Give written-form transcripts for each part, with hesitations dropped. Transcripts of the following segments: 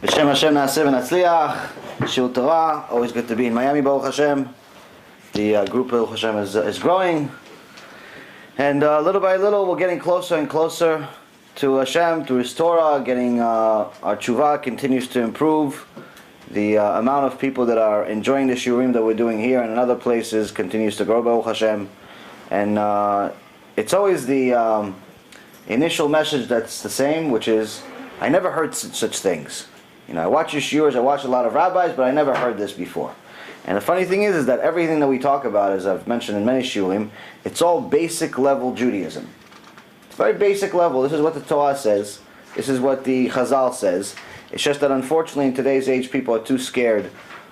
B'Shem Hashem Na'aseh v'Natzliach. Shul Torah. Always good to be in Miami, Baruch Hashem. The group, Baruch Hashem, is growing. And little by little, we're getting closer and closer to Hashem, to His Torah. Getting our tshuva continues to improve. The amount of people that are enjoying the shiurim that we're doing here and in other places continues to grow, Baruch Hashem. And it's always the initial message that's the same, which is, I never heard such things. You know, I watch your shiurs, I watch a lot of rabbis, but I never heard this before. And the funny thing is that everything that we talk about, as I've mentioned in many shiurim, it's all basic level Judaism. It's very basic level. This is what the Torah says. This is what the Chazal says. It's just that unfortunately in today's age people are too scared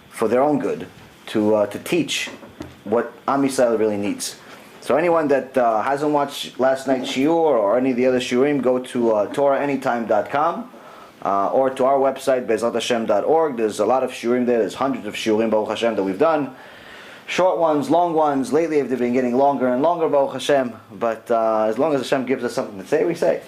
for their own good to teach what Am Yisrael really needs. So anyone that hasn't watched last night's shiur or any of the other shiurim, go to TorahAnytime.com or to our website, be'ezathashem.org. There's a lot of shiurim there. There's hundreds of shiurim, Baruch Hashem, that we've done. Short ones, long ones. Lately they've been getting longer and longer, Baruch Hashem. But as long as Hashem gives us something to say, we say.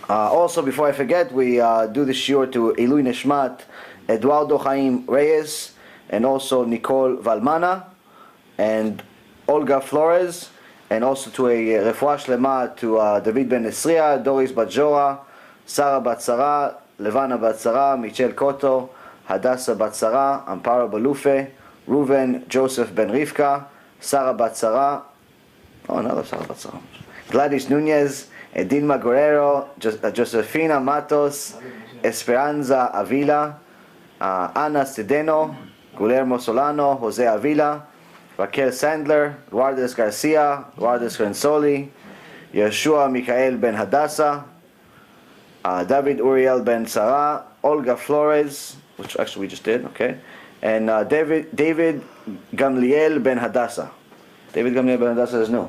Also, before I forget, we do the shiur to Ilui Nishmat, Eduardo Chaim Reyes, and also Nicole Valmana, and Olga Flores, and also to a refuah shlema to David Ben Esria, Doris Bajora, Sarah Batsara, Levana Batsara, Michelle Koto, Hadassah Batsara, Amparo Balufe, Reuven Joseph Ben Rivka, Sarah Batsara, another Sarah Batsara, Gladys Nunez, Edilma Guerrero, Josefina Matos, Esperanza Avila, Ana Cedeno, Guillermo Solano, Jose Avila, Raquel Sandler, Lourdes Garcia, Lourdes Renzoli, Yeshua Michael Ben Hadassah, David Uriel Ben Sarah, Olga Flores, which actually we just did, okay, and David Gamliel Ben Hadassah. David Gamliel Ben Hadassah is new,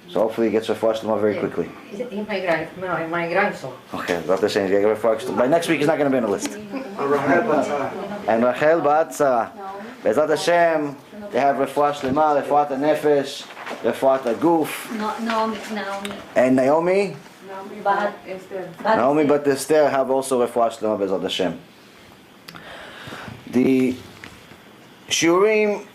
so hopefully he gets refuah shlema very quickly. He's my grandson. Okay, about the same. By next week he's not going to be on the list. And Rachel Batzara. Be'ezat Hashem, they have refuah shlema, refuat nefesh, refuat guf. Naomi. And Naomi. But Naomi but Esther have also refuah shlema, be'ezat Hashem. The shiurim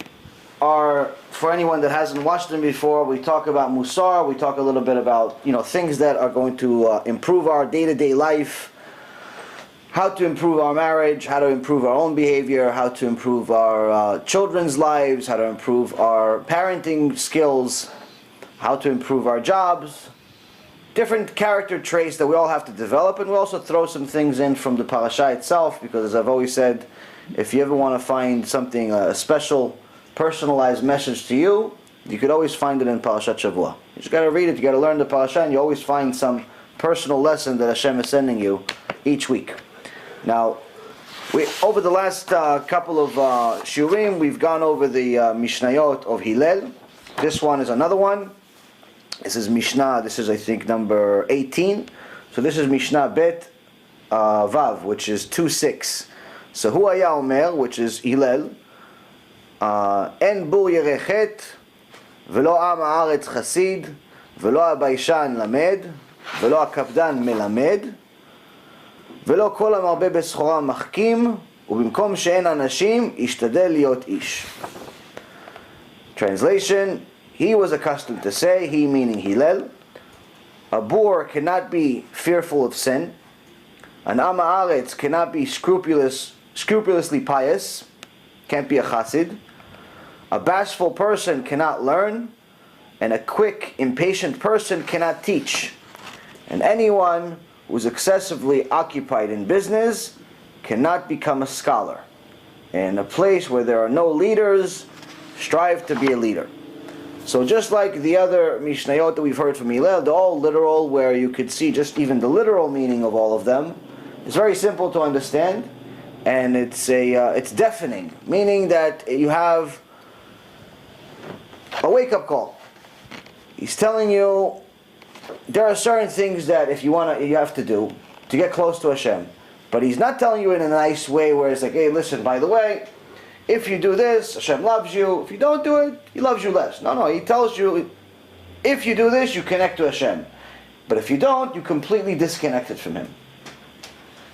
are, for anyone that hasn't watched them before, we talk about Mussar, we talk a little bit about, things that are going to improve our day-to-day life, how to improve our marriage, how to improve our own behavior, how to improve our children's lives, how to improve our parenting skills, how to improve our jobs, different character traits that we all have to develop. And we also throw some things in from the parasha itself, because as I've always said, if you ever want to find something, a special personalized message to you, you could always find it in Parashá HaShavua. You just got to read it, you got to learn the parasha, and you always find some personal lesson that Hashem is sending you each week. Now, over the last couple of shiurim, we've gone over the Mishnayot of Hillel. This one is another one. This is Mishna, this is I think number 18. So this is Mishnah Bet Vav, which is 2:6. So Hu Haya Omer, which is Hillel, En Bur Yerechet, Velo Am HaAretz Chasid, Velo HaBaishan Lamed, Velo HaKapdan Melamed, ולא כל המרבה בסחורה מחכים, ובמקום שאין אנשים, ישתדל להיות איש. Translation, he was accustomed to say, he meaning Hillel, a boor cannot be fearful of sin, an Am HaAretz cannot be scrupulously pious, can't be a chassid, a bashful person cannot learn, and a quick, impatient person cannot teach. And anyone who's excessively occupied in business cannot become a scholar. In a place where there are no leaders, strive to be a leader. So just like the other Mishnayot that we've heard from Hillel, they're all literal, where you could see just even the literal meaning of all of them. It's very simple to understand, and it's deafening, meaning that you have a wake-up call. He's telling you, there are certain things that you have to do to get close to Hashem. But he's not telling you in a nice way where it's like, hey, listen, by the way, if you do this, Hashem loves you. If you don't do it, He loves you less. No, he tells you, if you do this, you connect to Hashem. But if you don't, you completely disconnected from Him.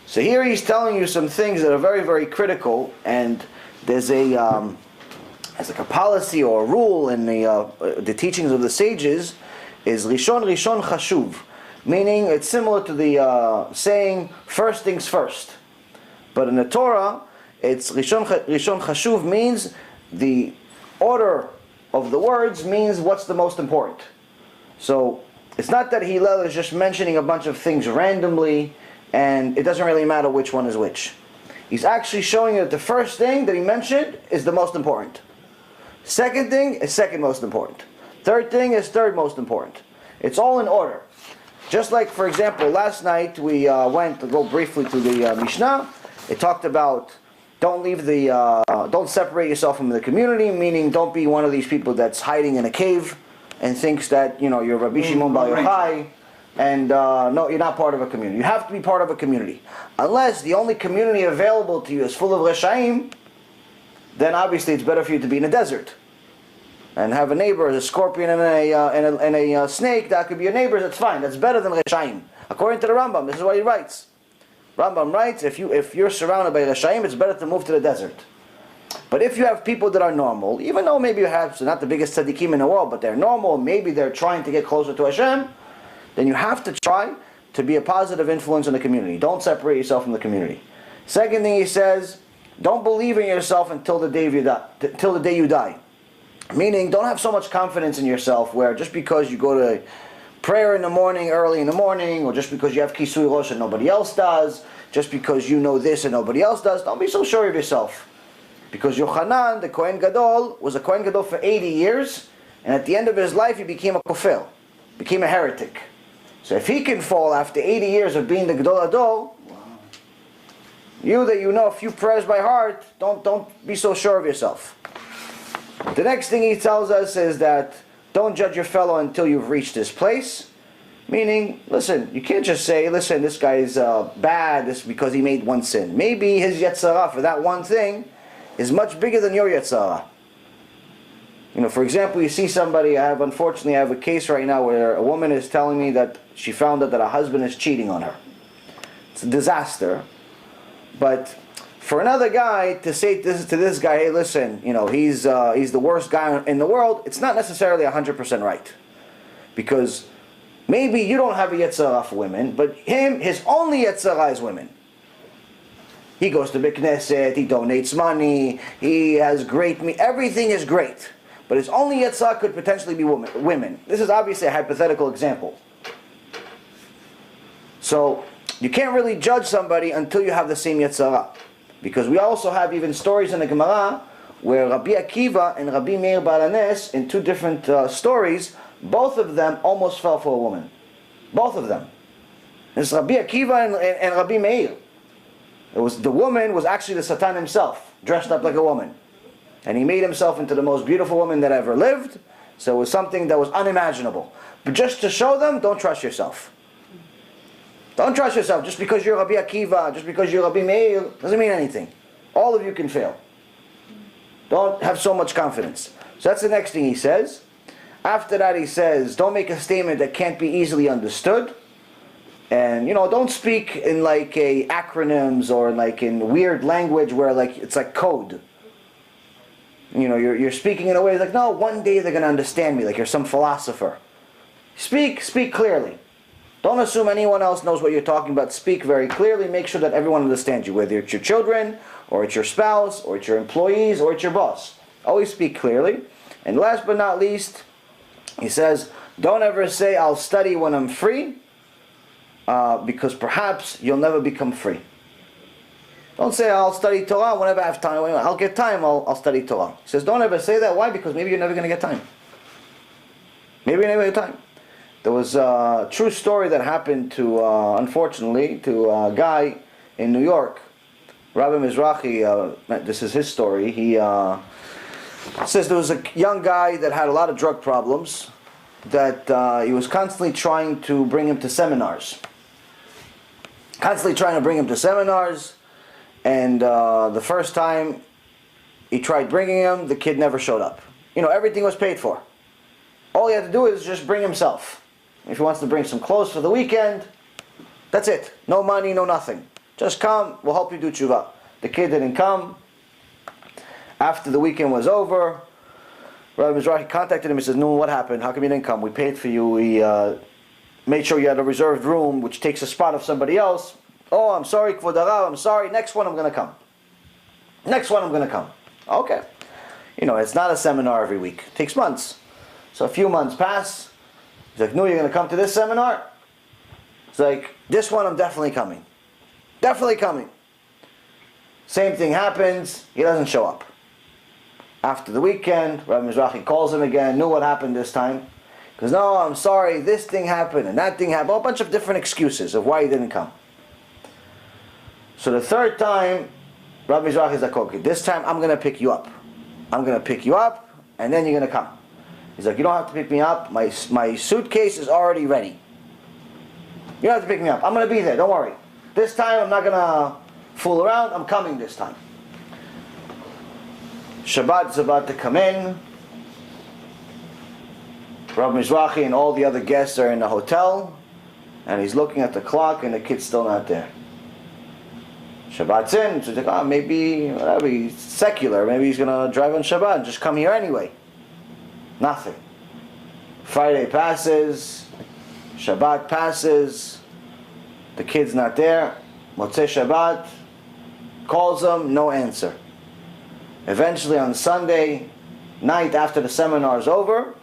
So here he's telling you some things that are very, very critical, and there's like a policy or a rule in the teachings of the sages, is Rishon Rishon Chashuv, meaning it's similar to the saying, first things first. But in the Torah, it's Rishon Chashuv means the order of the words means what's the most important. So it's not that Hillel is just mentioning a bunch of things randomly, and it doesn't really matter which one is which. He's actually showing you that the first thing that he mentioned is the most important. Second thing is second most important. Third thing is third most important. It's all in order. Just like, for example, last night we went to go briefly to the Mishna. It talked about don't separate yourself from the community, meaning don't be one of these people that's hiding in a cave and thinks that you're Rabbi Shimon Bar Yochai, and no, you're not part of a community. You have to be part of a community. Unless the only community available to you is full of Reshaim, then obviously it's better for you to be in a desert and have a neighbor, a scorpion and a snake. That could be your neighbors. That's fine. That's better than Reshaim. According to the Rambam, this is what he writes. Rambam writes, if you're surrounded by Reshaim, it's better to move to the desert. But if you have people that are normal, even though maybe perhaps they're not the biggest tzaddikim in the world, but they're normal, maybe they're trying to get closer to Hashem, then you have to try to be a positive influence in the community. Don't separate yourself from the community. Second thing he says, don't believe in yourself until the day you die. Meaning, don't have so much confidence in yourself where just because you go to prayer in the morning, early in the morning, or just because you have kisui rosh and nobody else does, just because you know this and nobody else does, don't be so sure of yourself. Because Yochanan, the Kohen Gadol, was a Kohen Gadol for 80 years, and at the end of his life he became a kofel, became a heretic. So if he can fall after 80 years of being the Gadol Adol, you that you know a few prayers by heart, don't be so sure of yourself. The next thing he tells us is that don't judge your fellow until you've reached this place. Meaning, listen, you can't just say, listen, this guy is bad this because he made one sin. Maybe his Yetzirah for that one thing is much bigger than your Yetzirah. For example, you see somebody, unfortunately I have a case right now where a woman is telling me that she found out that her husband is cheating on her. It's a disaster. But for another guy to say to this guy, hey, listen, he's the worst guy in the world, it's not necessarily 100% right. Because maybe you don't have a Yetzirah for women, but his only Yetzirah is women. He goes to B'Knesset, he donates money, he has great, everything is great. But his only Yetzirah could potentially be women. This is obviously a hypothetical example. So, you can't really judge somebody until you have the same Yetzirah. Because we also have even stories in the Gemara where Rabbi Akiva and Rabbi Meir Baal HaNes, in two different stories, both of them almost fell for a woman. Both of them. It's Rabbi Akiva and Rabbi Meir. The woman was actually the Satan himself, dressed up like a woman. And he made himself into the most beautiful woman that ever lived. So it was something that was unimaginable. But just to show them, don't trust yourself. Don't trust yourself. Just because you're Rabbi Akiva, just because you're Rabbi Meir, doesn't mean anything. All of you can fail. Don't have so much confidence. So that's the next thing he says. After that he says, don't make a statement that can't be easily understood. And don't speak in like acronyms or like in weird language where it's like code. You're speaking in a way like, no, one day they're going to understand me, like you're some philosopher. Speak clearly. Don't assume anyone else knows what you're talking about. Speak very clearly. Make sure that everyone understands you, whether it's your children, or it's your spouse, or it's your employees, or it's your boss. Always speak clearly. And last but not least, he says, don't ever say, I'll study when I'm free, because perhaps you'll never become free. Don't say, I'll study Torah whenever I have time. I'll get time, I'll study Torah. He says, don't ever say that. Why? Because maybe you're never going to get time. Maybe you're never going to get time. There was a true story that happened unfortunately, to a guy in New York. Rabbi Mizrahi, this is his story. He says there was a young guy that had a lot of drug problems, that he was constantly trying to bring him to seminars. And the first time he tried bringing him, the kid never showed up. Everything was paid for. All he had to do is just bring himself. If he wants to bring some clothes for the weekend, that's it. No money, no nothing. Just come, we'll help you do tshuva. The kid didn't come. After the weekend was over, Rabbi Mizrahi contacted him and says, no, what happened? How come you didn't come? We paid for you. We made sure you had a reserved room, which takes a spot of somebody else. Oh, I'm sorry, Kvod Harav, I'm sorry. Next one I'm going to come. Next one I'm going to come. Okay. It's not a seminar every week. It takes months. So a few months pass. He's like, no, you're going to come to this seminar? It's like, this one I'm definitely coming. Definitely coming. Same thing happens. He doesn't show up. After the weekend, Rabbi Mizrahi calls him again, knew what happened this time. He goes, no, I'm sorry, this thing happened and that thing happened. A bunch of different excuses of why he didn't come. So the third time, Rabbi Mizrahi is like, okay, this time I'm going to pick you up. I'm going to pick you up and then you're going to come. He's like, you don't have to pick me up. My suitcase is already ready. You don't have to pick me up. I'm going to be there, don't worry. This time I'm not going to fool around. I'm coming this time. Shabbat's about to come in. Rabbi Mizrahi and all the other guests are in the hotel. And he's looking at the clock and the kid's still not there. Shabbat's in. So he's like, maybe whatever, he's secular. Maybe he's going to drive on Shabbat and just come here anyway. Nothing. Friday passes. Shabbat passes. The kid's not there. Motzei Shabbat. Calls him. No answer. Eventually on Sunday night after the seminar is over,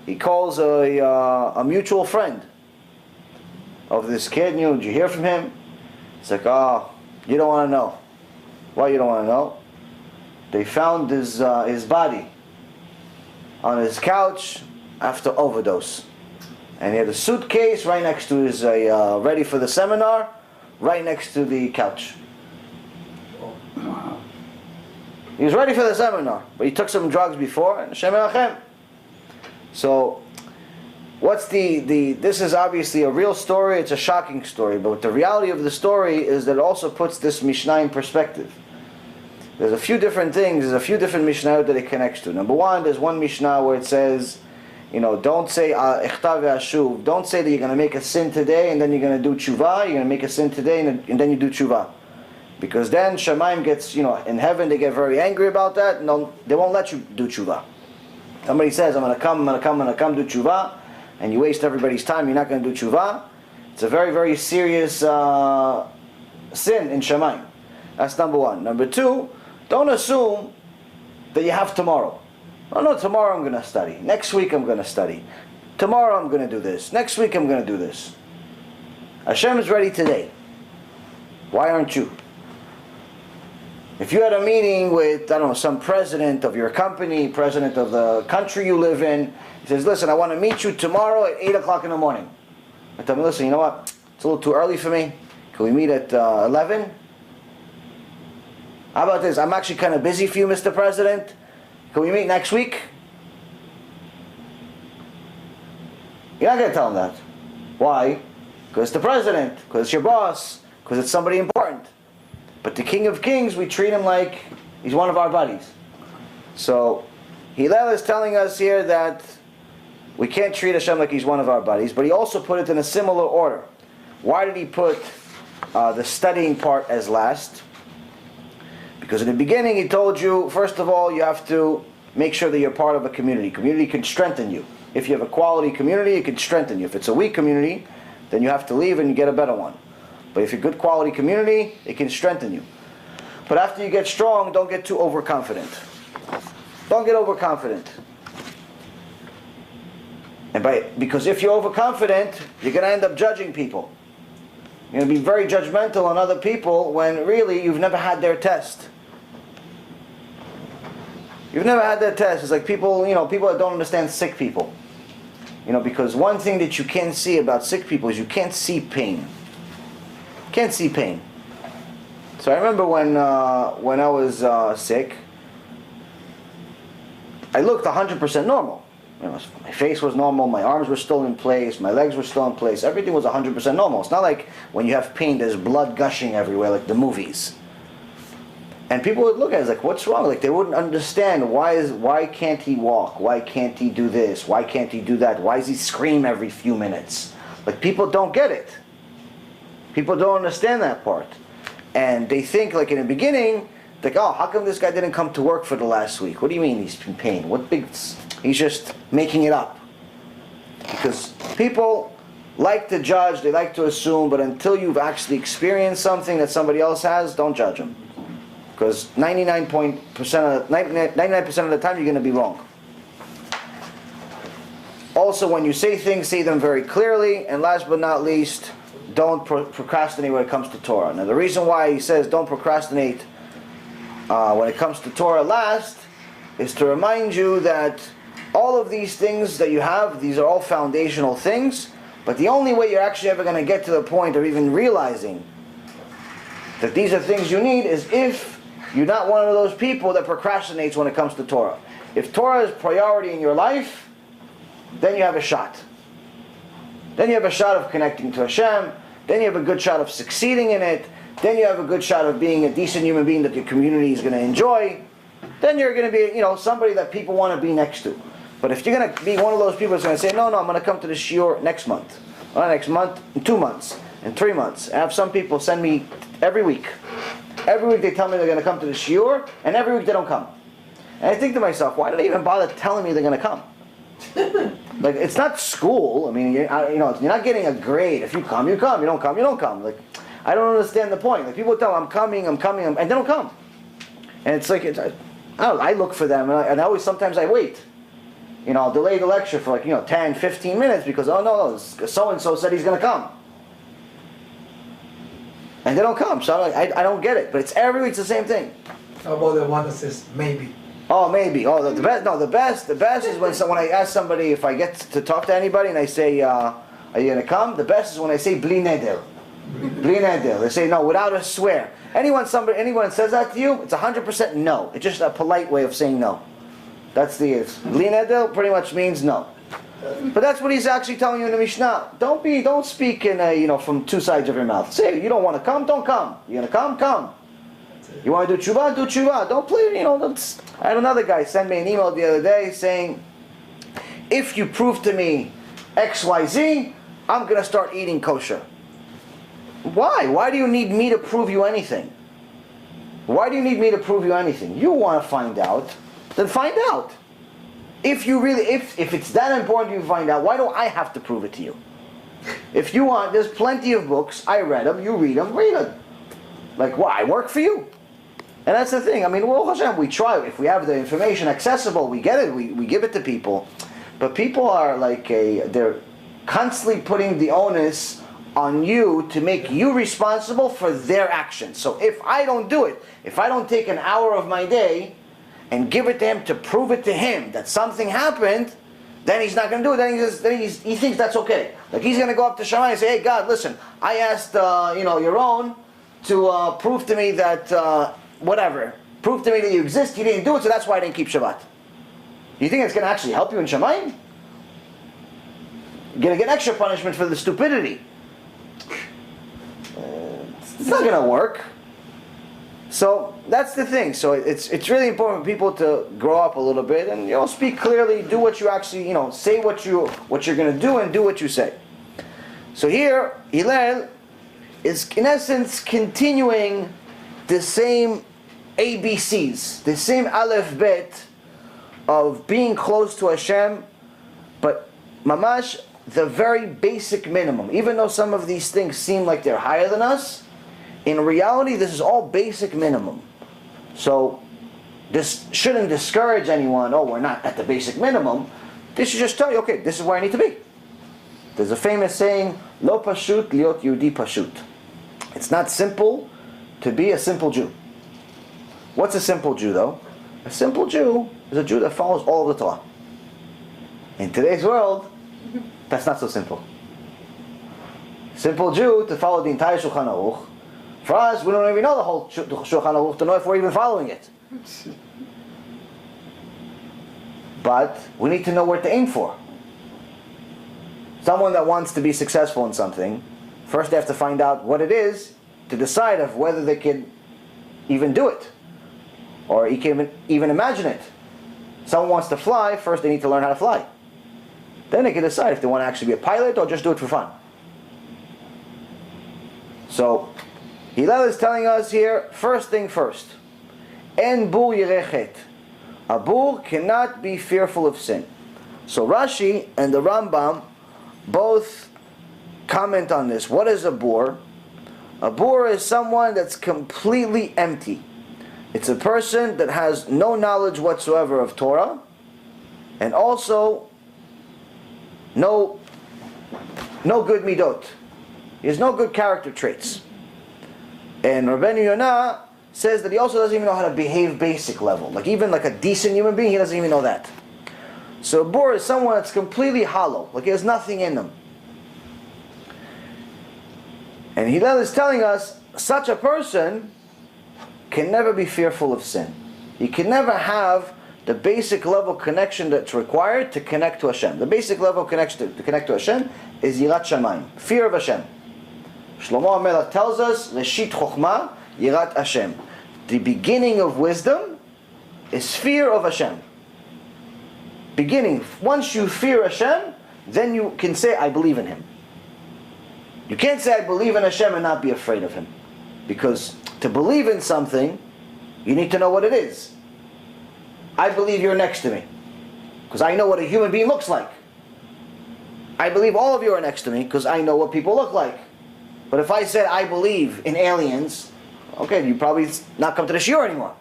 he calls a mutual friend of this kid. Did you hear from him? It's like, you don't want to know. Why you don't want to know? They found his body on his couch after overdose. And he had a suitcase right next to his, ready for the seminar, right next to the couch. He was ready for the seminar, but he took some drugs before, and Hashem Elachem. So, this is obviously a real story, it's a shocking story, but the reality of the story is that it also puts this Mishnah in perspective. There's a few different things, there's a few different Mishnah that it connects to. Number one, there's one Mishnah where it says, don't say, don't say that you're going to make a sin today and then you're going to do tshuva, you're going to make a sin today and then you do tshuva. Because then Shemaim gets, in heaven they get very angry about that and they won't let you do tshuva. Somebody says, I'm going to come, do tshuva, and you waste everybody's time, you're not going to do tshuva. It's a very, very serious sin in Shemaim. That's number one. Number two, don't assume that you have tomorrow. No, tomorrow I'm going to study. Next week I'm going to study. Tomorrow I'm going to do this. Next week I'm going to do this. Hashem is ready today. Why aren't you? If you had a meeting with, some president of your company, president of the country you live in, he says, listen, I want to meet you tomorrow at 8 o'clock in the morning. I tell him, listen, you know what? It's a little too early for me. Can we meet at 11? How about this? I'm actually kind of busy for you, Mr. President. Can we meet next week? You're not going to tell him that. Why? Because it's the president, because it's your boss, because it's somebody important. But the King of Kings, we treat him like he's one of our buddies. So, Hillel is telling us here that we can't treat Hashem like he's one of our buddies, but he also put it in a similar order. Why did he put the studying part as last? Because in the beginning he told you, first of all, you have to make sure that you're part of a community. Community can strengthen you. If you have a quality community, it can strengthen you. If it's a weak community, then you have to leave and you get a better one. But if you're a good quality community, it can strengthen you. But after you get strong, don't get too overconfident. Don't get overconfident. Because if you're overconfident, you're going to end up judging people. You're going to be very judgmental on other people when really you've never had their test. You've never had their test. It's like people that don't understand sick people. Because one thing that you can't see about sick people is you can't see pain. Can't see pain. So I remember when I was sick, I looked 100% normal. My face was normal, my arms were still in place, my legs were still in place, everything was 100% normal. It's not like when you have pain there's blood gushing everywhere like the movies. And people would look at it like, what's wrong? Like they wouldn't understand why can't he walk? Why can't he do this? Why can't he do that? Why does he scream every few minutes? Like people don't get it. People don't understand that part. and they think like in the beginning, like, oh, how come this guy didn't come to work for the last week? What do you mean he's in pain? What big? He's just making it up. Because people like to judge, they like to assume, but until you've actually experienced something that somebody else has, don't judge them. Because 99% of the time you're going to be wrong. Also, when you say things, say them very clearly. And last but not least, don't procrastinate when it comes to Torah. Now the reason why he says don't procrastinate when it comes to Torah last is to remind you that all of these things that you have, these are all foundational things, but the only way you're actually ever going to get to the point of even realizing that these are things you need is if you're not one of those people that procrastinates when it comes to Torah. If Torah is priority in your life, then you have a shot. Then you have a shot of connecting to Hashem, then you have a good shot of succeeding in it, then you have a good shot of being a decent human being that your community is going to enjoy, then you're going to be, somebody that people want to be next to. But if you're going to be one of those people that's going to say, no, I'm going to come to the shiur next month, or next month, in 2 months, in 3 months. I have some people send me every week. Every week they tell me they're going to come to the shiur, and every week they don't come. And I think to myself, why do they even bother telling me they're going to come? Like, it's not school. I mean, you're not getting a grade. If you come, you come. You don't come, you don't come. Like, I don't understand the point. Like, people tell, I'm coming, and they don't come. And it's like, I look for them, and I always, sometimes I wait. I'll delay the lecture for 10, 15 minutes because, oh no, so-and-so said he's going to come. And they don't come, so I don't get it. But it's every week, it's the same thing. How about the one that says maybe? Oh, maybe. Oh, the best. No, the best is when I ask somebody if I get to talk to anybody and I say, are you going to come? The best is when I say bli neder. Bli neder. They say no, without a swear. Anyone says that to you, it's 100% no. It's just a polite way of saying no. That's the bli neder pretty much means no. But that's what he's actually telling you in the Mishnah. Don't speak in from two sides of your mouth. Say you don't want to come, don't come. You're gonna come, come. You want to do tshuva, do tshuva. Don't play. I had another guy send me an email the other day saying, if you prove to me X, Y, Z, I'm gonna start eating kosher. Why? Why do you need me to prove you anything? Why do you need me to prove you anything? You want to find out, then find out. If it's that important you find out, why don't I have to prove it to you? If you want, there's plenty of books. I read them. You read them. Read them. Like, why? I work for you. And that's the thing. I mean, well, Hashem, we try. If we have the information accessible, we get it. We give it to people. But people are they're constantly putting the onus on you to make you responsible for their actions. So if I don't do it, if I don't take an hour of my day and give it to him to prove it to him that something happened, then he's not going to do it. Then he thinks that's okay. Like he's going to go up to Shammai and say, hey God, listen, I asked Yaron to prove to me that prove to me that you exist. You didn't do it, so that's why I didn't keep Shabbat. You think it's going to actually help you in Shammai? You're going to get extra punishment for the stupidity. It's not going to work. So that's the thing. So it's really important for people to grow up a little bit and speak clearly, do what you actually say what you're going to do and do what you say. So here Hillel is in essence continuing the same ABCs, the same Aleph Bet of being close to Hashem, but mamash the very basic minimum. Even though some of these things seem like they're higher than us, in reality, this is all basic minimum. So this shouldn't discourage anyone, we're not at the basic minimum. This should just tell you, okay, this is where I need to be. There's a famous saying, Lo pashut liot Yehudi pashut. It's not simple to be a simple Jew. What's a simple Jew though? A simple Jew is a Jew that follows all of the Torah. In today's world, that's not so simple. Simple Jew to follow the entire Shulchan Aruch. For us, we don't even know the whole Shulchan Aruch to know if we're even following it. But we need to know where to aim for. Someone that wants to be successful in something, first they have to find out what it is to decide of whether they can even do it. Or you can even imagine it. Someone wants to fly, first they need to learn how to fly. Then they can decide if they want to actually be a pilot or just do it for fun. So, Hillel is telling us here, first thing first. En bur yirechet. A bur cannot be fearful of sin. So Rashi and the Rambam both comment on this. What is a bur? A bur is someone that's completely empty. It's a person that has no knowledge whatsoever of Torah, and also no good midot. He has no good character traits. And Rabbeinu Yonah says that he also doesn't even know how to behave basic level. Like even like a decent human being, he doesn't even know that. So a bor is someone that's completely hollow, like he has nothing in them. And Hillel is telling us, such a person can never be fearful of sin. He can never have the basic level connection that's required to connect to Hashem. The basic level connection to connect to Hashem is Yirat Shamayim, fear of Hashem. Shlomo HaMelech tells us, Reshit Chokhmah, Yirat Hashem. The beginning of wisdom is fear of Hashem. Beginning, once you fear Hashem, then you can say, I believe in Him. You can't say, I believe in Hashem and not be afraid of Him. Because to believe in something, you need to know what it is. I believe you're next to me, because I know what a human being looks like. I believe all of you are next to me, because I know what people look like. But if I said, I believe in aliens, okay, you probably not come to the shiur anymore.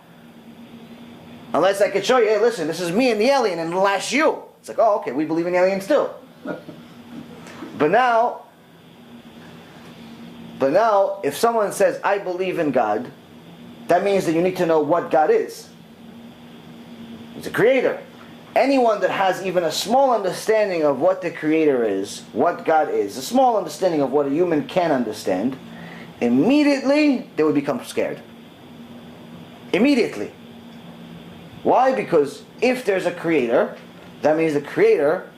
Unless I could show you, hey, listen, this is me and the alien in the last you. It's like, oh, okay, we believe in aliens too. But now, if someone says, I believe in God, that means that you need to know what God is. He's a creator. Anyone that has even a small understanding of what the creator is, what God is, a small understanding of what a human can understand, immediately they would become scared. Immediately. Why? Because if there's a creator, that means the creator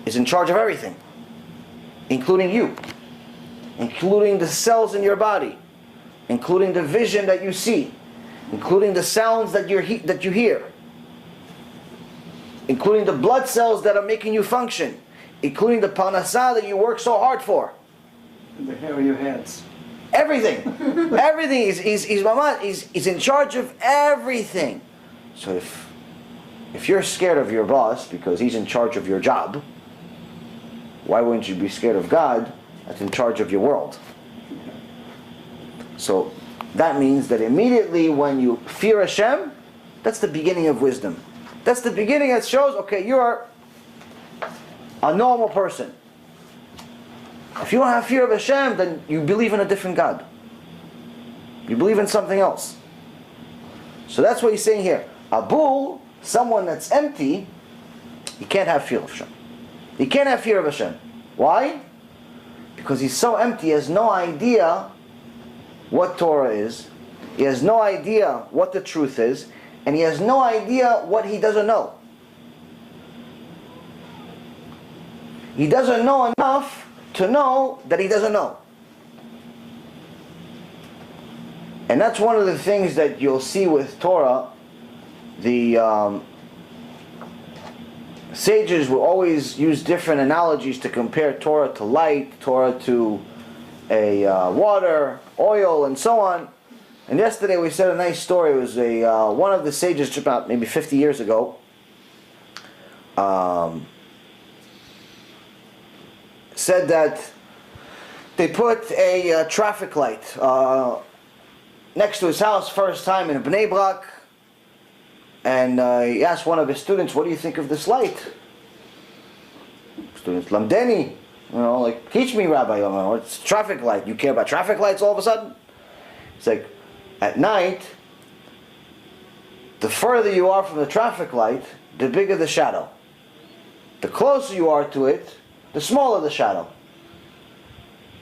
is in charge of everything, including you, including the cells in your body, including the vision that you see, including the sounds that you hear, including the blood cells that are making you function, including the parnassah that you work so hard for. And the hair of your heads. Everything. Everything. He's in charge of everything. So if you're scared of your boss because he's in charge of your job, why wouldn't you be scared of God that's in charge of your world? So that means that immediately when you fear Hashem, that's the beginning of wisdom. That's the beginning that shows, okay, you are a normal person. If you don't have fear of Hashem, then you believe in a different God. You believe in something else. So that's what he's saying here. A bull, someone that's empty, he can't have fear of Hashem. He can't have fear of Hashem. Why? Because he's so empty, he has no idea what Torah is. He has no idea what the truth is. And he has no idea what he doesn't know. He doesn't know enough to know that he doesn't know. And that's one of the things that you'll see with Torah. The sages will always use different analogies to compare Torah to light, Torah to a water, oil, and so on. And yesterday we said a nice story. It was one of the sages about maybe 50 years ago said that they put a traffic light next to his house first time in Bnei Brak, and he asked one of his students, what do you think of this light? Students, Lamdeni, like, teach me, Rabbi, it's a traffic light. You care about traffic lights all of a sudden? It's like, at night, the further you are from the traffic light, the bigger the shadow. The closer you are to it, the smaller the shadow.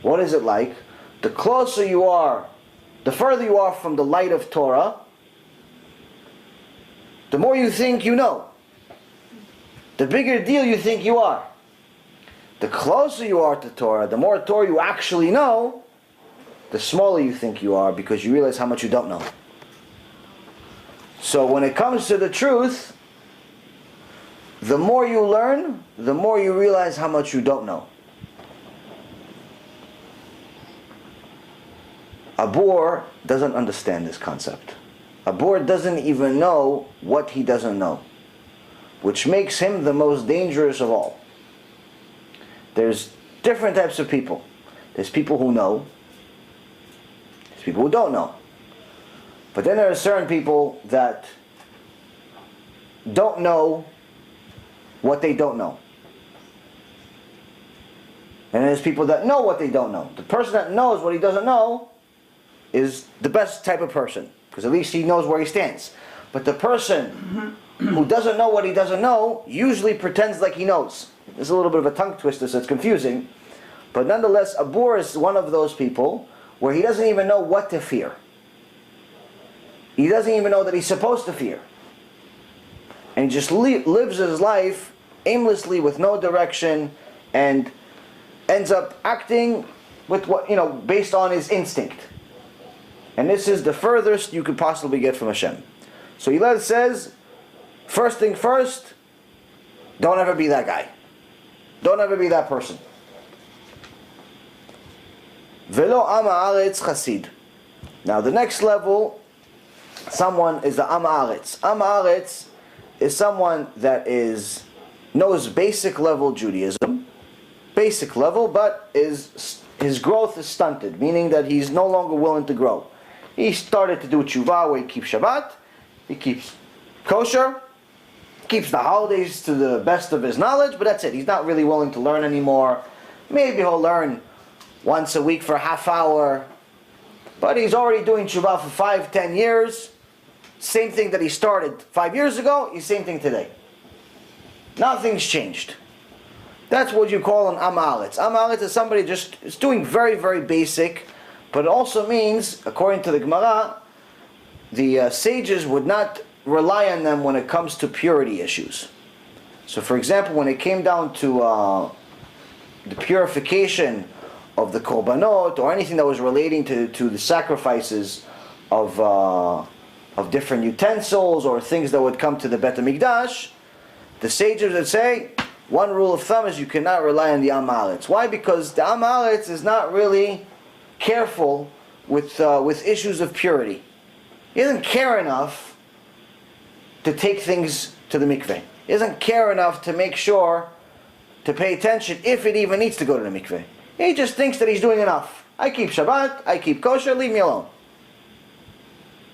What is it like? The closer you are, the further you are from the light of Torah, the more you think you know. The bigger deal you think you are. The closer you are to Torah, the more Torah you actually know, the smaller you think you are, because you realize how much you don't know. So when it comes to the truth, the more you learn, the more you realize how much you don't know. A boor doesn't understand this concept. A boor doesn't even know what he doesn't know, which makes him the most dangerous of all. There's different types of people. There's people who know. There's people who don't know. But then there are certain people that don't know what they don't know. And there's people that know what they don't know. The person that knows what he doesn't know is the best type of person, because at least he knows where he stands. But the person who doesn't know what he doesn't know usually pretends like he knows. There's a little bit of a tongue twister, so it's confusing. But nonetheless, a boor is one of those people where he doesn't even know what to fear. He doesn't even know that he's supposed to fear. And he just lives his life aimlessly with no direction and ends up acting with what, based on his instinct. And this is the furthest you could possibly get from Hashem. So Hillel says, first thing first, don't ever be that guy. Don't ever be that person. Velo Am HaAretz Chasid. Now the next level, someone is the Am HaAretz. Am HaAretz is someone that knows basic level Judaism, basic level, but his growth is stunted, meaning that he's no longer willing to grow. He started to do tshuva where he keeps Shabbat, he keeps kosher, keeps the holidays to the best of his knowledge, but that's it. He's not really willing to learn anymore. Maybe he'll learn once a week for a half hour, but he's already doing tshuva for 5-10 years. Same thing that he started 5 years ago, he's same thing today. Nothing's changed. That's what you call an Am HaAretz. Am HaAretz is somebody just is doing very, very basic, but it also means, according to the Gemara, the sages would not rely on them when it comes to purity issues. So for example, when it came down to the purification of the korbanot, or anything that was relating to the sacrifices of different utensils, or things that would come to the Bet HaMikdash, the sages would say, one rule of thumb is you cannot rely on the Am HaAretz. Why? Because the Am HaAretz is not really careful with issues of purity. He doesn't care enough to take things to the mikveh. He doesn't care enough to make sure to pay attention if it even needs to go to the mikveh. He just thinks that he's doing enough. I keep Shabbat, I keep kosher, leave me alone.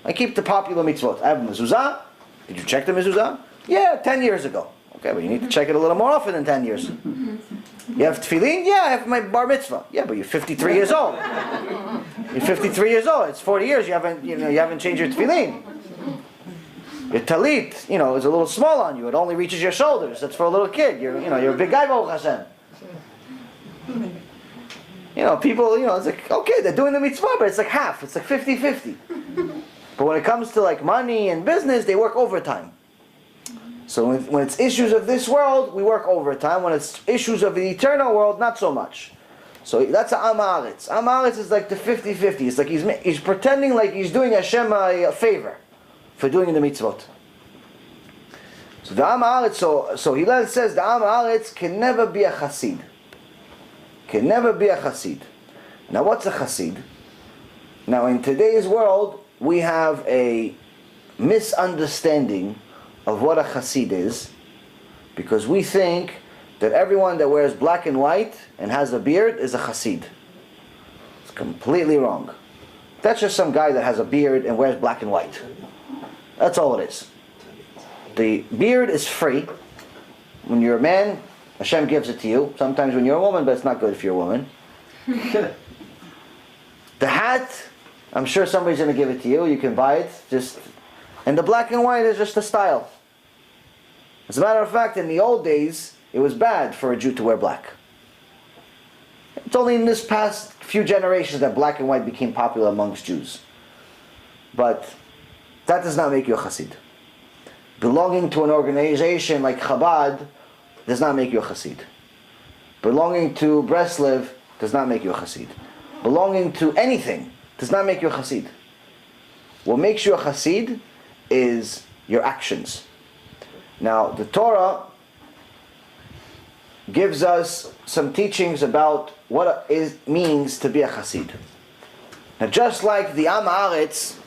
I keep the popular mitzvot. I have a mezuzah. Did you check the mezuzah? Yeah, 10 years ago. Okay, but you need to check it a little more often than 10 years. You have tefillin? Yeah, I have my bar mitzvah. Yeah, but you're 53 years old. You're 53 years old. It's 40 years. You haven't changed your tefillin. Your talit, is a little small on you. It only reaches your shoulders. That's for a little kid. You're a big guy, Baruch Hashem. People, it's like, okay, they're doing the mitzvah, but it's like half. It's like 50-50. But when it comes to like money and business, they work overtime. So when it's issues of this world, we work overtime. When it's issues of the eternal world, not so much. So that's Am HaAretz. Am HaAretz is like the 50-50. It's like he's pretending like he's doing Hashem a favor for doing the mitzvot. So the Am HaAretz, so Hillel says the Am HaAretz can never be a Chassid. Can never be a Chassid. Now what's a Chassid? Now in today's world, we have a misunderstanding of what a Chassid is, because we think that everyone that wears black and white and has a beard is a Chassid. It's completely wrong. That's just some guy that has a beard and wears black and white. That's all it is. The beard is free. When you're a man, Hashem gives it to you. Sometimes when you're a woman, but it's not good if you're a woman. The hat, I'm sure somebody's going to give it to you. You can buy it. And the black and white is just a style. As a matter of fact, in the old days, it was bad for a Jew to wear black. It's only in this past few generations that black and white became popular amongst Jews. But that does not make you a Chassid. Belonging to an organization like Chabad does not make you a Chassid. Belonging to Breslev does not make you a Chassid. Belonging to anything does not make you a Chassid. What makes you a Chassid is your actions. Now, the Torah gives us some teachings about what it means to be a Chassid. Now just like the Am HaAretz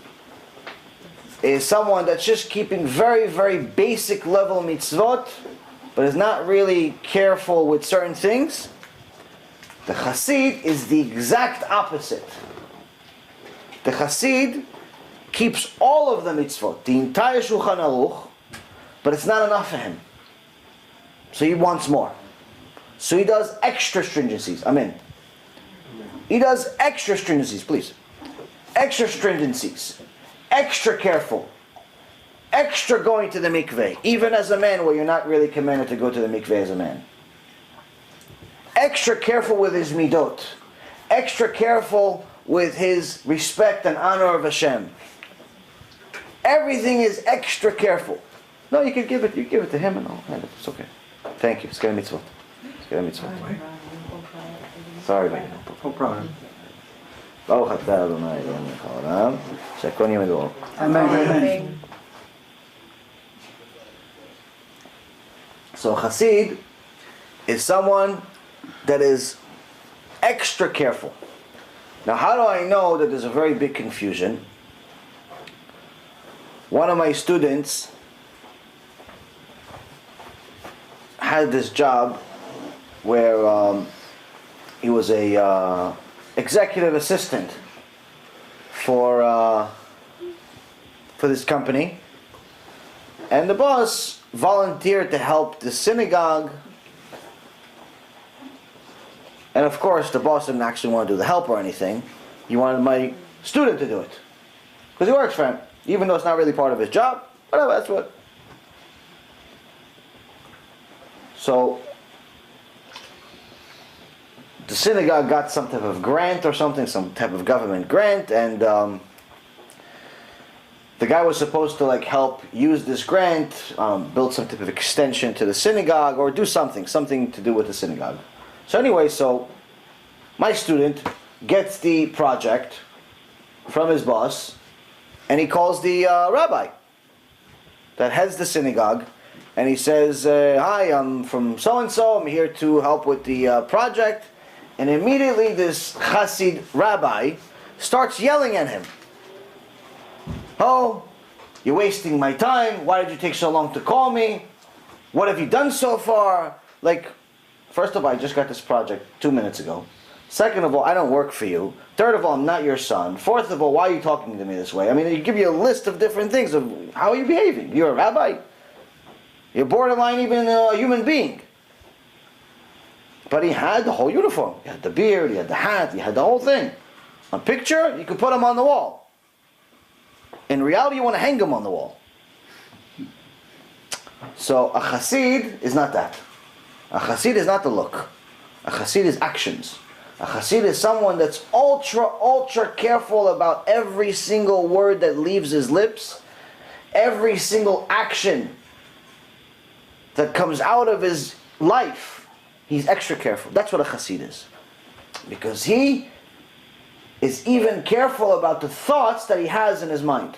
is someone that's just keeping very, very basic level mitzvot, but is not really careful with certain things, the Chassid is the exact opposite. The Chassid keeps all of the mitzvot, the entire Shulchan Aruch, but it's not enough for him. So he wants more. So he does extra stringencies. Amen. He does extra stringencies, please. Extra stringencies. Extra careful. Extra going to the mikveh. Even as a man where you're not really commanded to go to the mikveh as a man. Extra careful with his midot. Extra careful with his respect and honor of Hashem. Everything is extra careful. No, you can give it. You give it to him and all. It's okay. Thank you. It's getting mitzvot. It's getting mitzvot. Sorry, man. No problem. Baruch HaBa Adonai Eloheinu melech haolam, שהכל יהיה מדורו. Amen. So a Chassid is someone that is extra careful. Now how do I know that there's a very big confusion? One of my students had this job where he was a executive assistant for this company, and the boss volunteered to help the synagogue, and of course the boss didn't actually want to do the help or anything. He wanted my student to do it because he works for him, even though it's not really part of his job. Whatever, that's what. So the synagogue got some type of grant or something, some type of government grant, and the guy was supposed to help use this grant, build some type of extension to the synagogue, or do something to do with the synagogue. So anyway, so my student gets the project from his boss, and he calls the rabbi that heads the synagogue, and he says, "Hi, I'm from so-and-so, I'm here to help with the project." And immediately this Chassid rabbi starts yelling at him. "Oh, you're wasting my time. Why did you take so long to call me? What have you done so far?" First of all, I just got this project 2 minutes ago. Second of all, I don't work for you. Third of all, I'm not your son. Fourth of all, why are you talking to me this way? I mean, they give you a list of different things of how are you behaving. You're a rabbi. You're borderline even a human being. But he had the whole uniform. He had the beard, he had the hat, he had the whole thing. A picture, you could put him on the wall. In reality, you want to hang him on the wall. So a Chassid is not that. A Chassid is not the look. A Chassid is actions. A Chassid is someone that's ultra careful about every single word that leaves his lips, every single action that comes out of his life. He's extra careful. That's what a Chassid is. Because he is even careful about the thoughts that he has in his mind.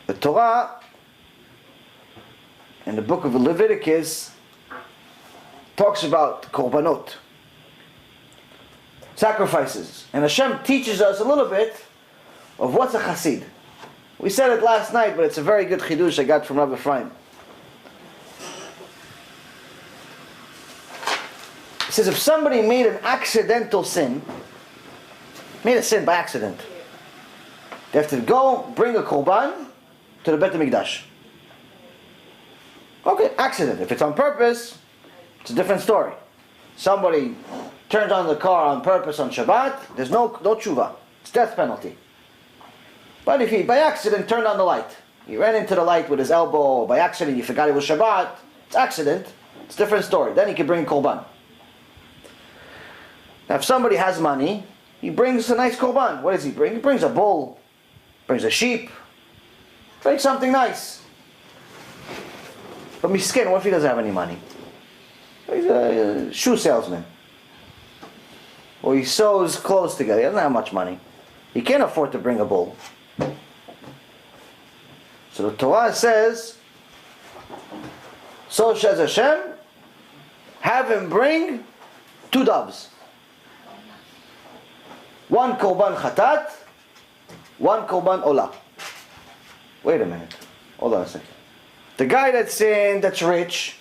The Torah, in the book of Leviticus, talks about korbanot, sacrifices. And Hashem teaches us a little bit of what's a Chassid. We said it last night, but it's a very good chidush I got from Rabbi Ephraim. It says if somebody made an accidental sin, made a sin by accident, they have to go bring a korban to the Bet HaMikdash. Okay, accident. If it's on purpose, it's a different story. Somebody turns on the car on purpose on Shabbat, there's no tshuva. It's death penalty. But if he by accident turned on the light, he ran into the light with his elbow, or by accident he forgot it was Shabbat, it's accident, it's a different story. Then he can bring a korban. Now if somebody has money, he brings a nice korban. What does he bring? He brings a bull, brings a sheep, brings something nice. But miskin, what if he doesn't have any money? He's a shoe salesman. Or he sews clothes together. He doesn't have much money. He can't afford to bring a bull. So the Torah says, so says Hashem, have him bring 2 doves. one korban chatat, one korban olah. Wait a minute. Hold on a second. The guy that's rich,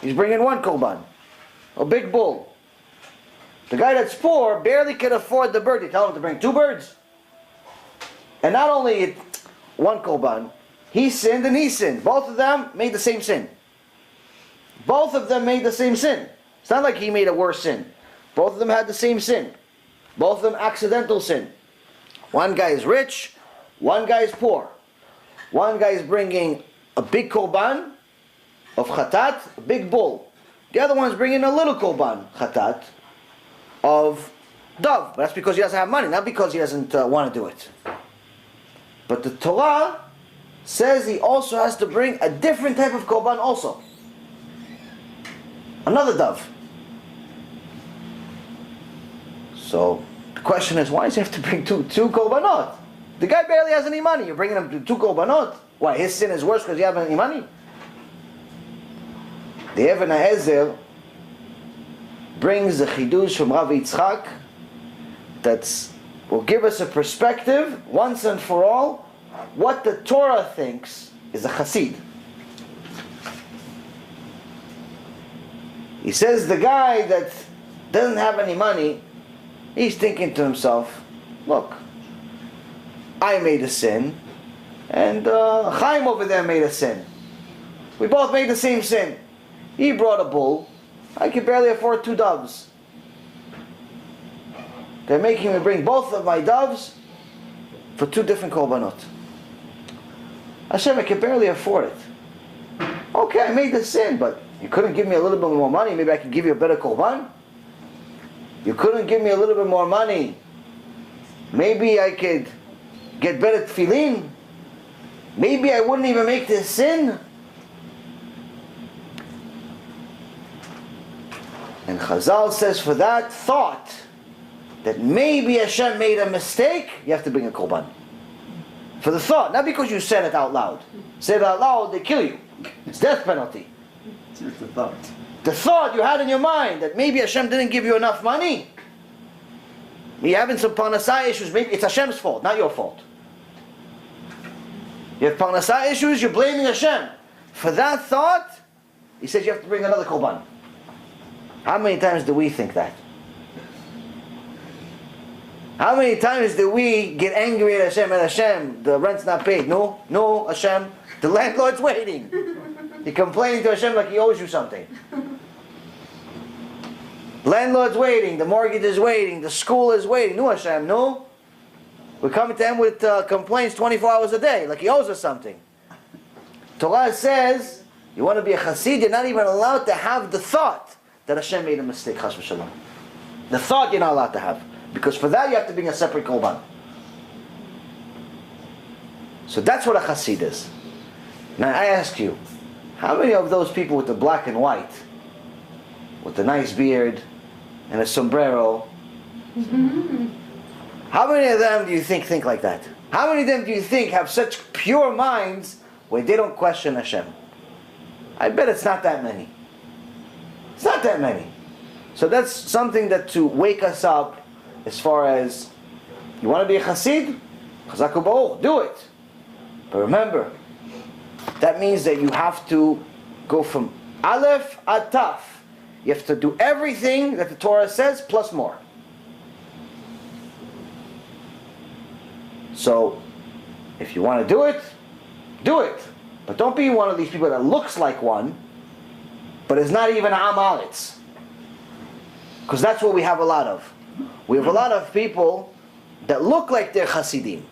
he's bringing one korban, a big bull. The guy that's poor barely can afford the bird. You tell him to bring 2 birds. And not only one korban, he sinned and he sinned. Both of them made the same sin. Both of them made the same sin. It's not like he made a worse sin. Both of them had the same sin. Both of them accidental sin. One guy is rich, one guy is poor. One guy is bringing a big korban of chatat, a big bull. The other one's bringing a little korban, chatat, of dove. But that's because he doesn't have money, not because he doesn't want to do it. But the Torah says he also has to bring a different type of korban also. Another dove. So the question is, why does he have to bring two korbanot? The guy barely has any money. You're bringing him to 2 korbanot. Why, his sin is worse because you have any money? The Even HaEzer brings a chidush from Rav Yitzchak that will give us a perspective, once and for all, what the Torah thinks is a chassid. He says the guy that doesn't have any money, he's thinking to himself, look, I made a sin, and Chaim over there made a sin. We both made the same sin. He brought a bull. I could barely afford 2 doves. They're making me bring both of my doves for 2 different korbanot. Hashem, I can barely afford it. Okay, I made the sin, but you couldn't give me a little bit more money. Maybe I could give you a better korban. You couldn't give me a little bit more money. Maybe I could get better tefillin. Maybe I wouldn't even make this sin. And Chazal says for that thought, that maybe Hashem made a mistake, you have to bring a korban. For the thought, not because you said it out loud. Say it out loud, they kill you. It's death penalty. It's just a thought. The thought you had in your mind that maybe Hashem didn't give you enough money. You're having some parnasah issues, maybe it's Hashem's fault, not your fault. You have parnasah issues, you're blaming Hashem. For that thought, he says you have to bring another korban. How many times do we think that? How many times do we get angry at Hashem, and Hashem, the rent's not paid? No, Hashem, the landlord's waiting. You complain to Hashem like he owes you something. Landlord's waiting, the mortgage is waiting, the school is waiting. No, Hashem, no. We're coming to him with complaints 24 hours a day, like he owes us something. Torah says, you want to be a chassid, you're not even allowed to have the thought that Hashem made a mistake, chas v'shalom. The thought you're not allowed to have. Because for that you have to bring a separate korban. So that's what a chassid is. Now I ask you, how many of those people with the black and white, with the nice beard and a sombrero, how many of them do you think like that? How many of them do you think have such pure minds where they don't question Hashem? I bet it's not that many. It's not that many. So that's something that to wake us up as far as, you want to be a chassid? Chazak u'ba'uch, do it. But remember, that means that you have to go from Aleph ad Taf. You have to do everything that the Torah says, plus more. So, if you want to do it, do it. But don't be one of these people that looks like one, but is not even Am HaAretz. Because that's what we have a lot of. We have a lot of people that look like they're Hasidim,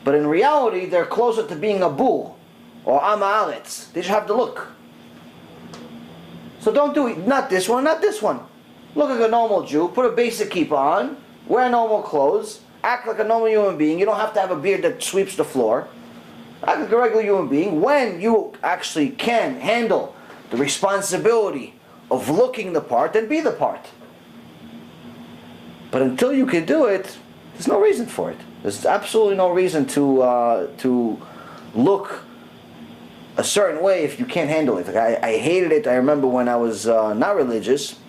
but in reality they're closer to being a bull or Am HaAretz. They just have the look. So don't do it. Not this one, not this one. Look like a normal Jew, put a basic kippah on, wear normal clothes, act like a normal human being. You don't have to have a beard that sweeps the floor. Act like a regular human being. When you actually can handle the responsibility of looking the part, then be the part. But until you can do it, there's no reason for it. There's absolutely no reason to look a certain way if you can't handle it. Like I hated it. I remember when I was not religious,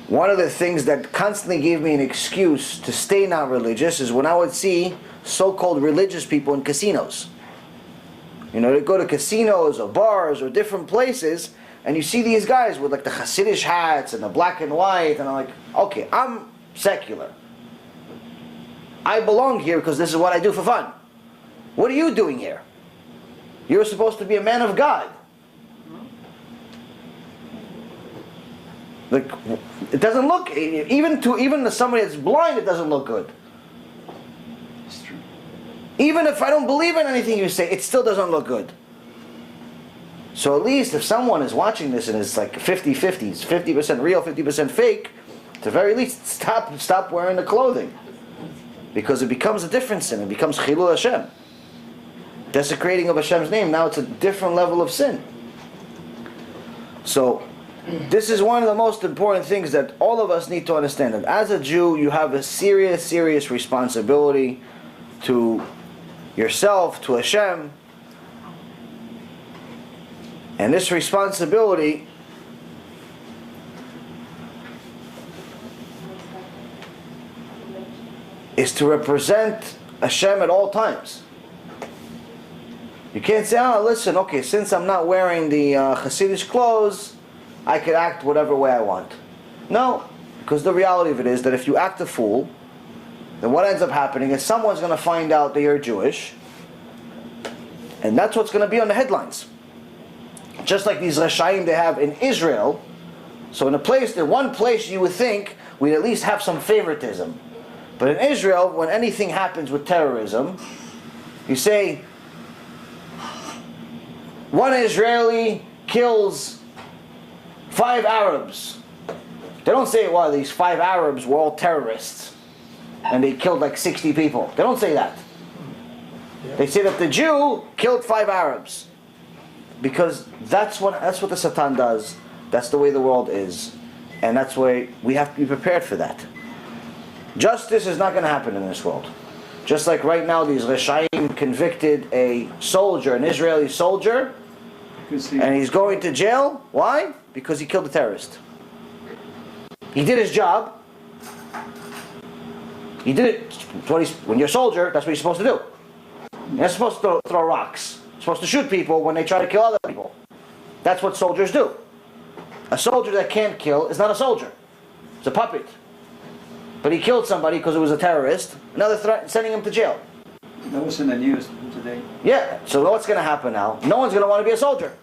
one of the things that constantly gave me an excuse to stay not religious is when I would see so-called religious people in casinos. You know, they go to casinos or bars or different places, and you see these guys with like the Hasidic hats and the black and white, and I'm like, okay, I'm secular. I belong here because this is what I do for fun. What are you doing here? You're supposed to be a man of God. Like, it doesn't look, even to somebody that's blind, it doesn't look good. It's true. Even if I don't believe in anything you say, it still doesn't look good. So at least if someone is watching this and it's like 50-50, 50% real, 50% fake, at the very least, stop wearing the clothing. Because it becomes a different sin. It becomes Chilul Hashem. Desecrating of Hashem's name. Now it's a different level of sin. So, this is one of the most important things that all of us need to understand. That as a Jew, you have a serious, serious responsibility to yourself, to Hashem. And this responsibility is to represent Hashem at all times. You can't say, oh, listen, okay, since I'm not wearing the Hasidic clothes, I could act whatever way I want. No, because the reality of it is that if you act a fool, then what ends up happening is someone's going to find out that you're Jewish, and that's what's going to be on the headlines. Just like these Rashaim they have in Israel. So in one place you would think we'd at least have some favoritism. But in Israel, when anything happens with terrorism, you say, one Israeli kills 5 Arabs. They don't say, well, these 5 Arabs were all terrorists and they killed like 60 people. They don't say that. They say that the Jew killed 5 Arabs. Because that's what the Satan does. That's the way the world is. And that's why we have to be prepared for that. Justice is not going to happen in this world. Just like right now these Reshaim convicted a soldier, an Israeli soldier, and he's going to jail. Why? Because he killed a terrorist. He did his job. He did it. When you're a soldier, that's what you're supposed to do. You're not supposed to throw rocks. You're supposed to shoot people when they try to kill other people. That's what soldiers do. A soldier that can't kill is not a soldier. It's a puppet. But he killed somebody because it was a terrorist. Now they're sending him to jail. That was in the news today. Yeah, so what's going to happen now? No one's going to want to be a soldier.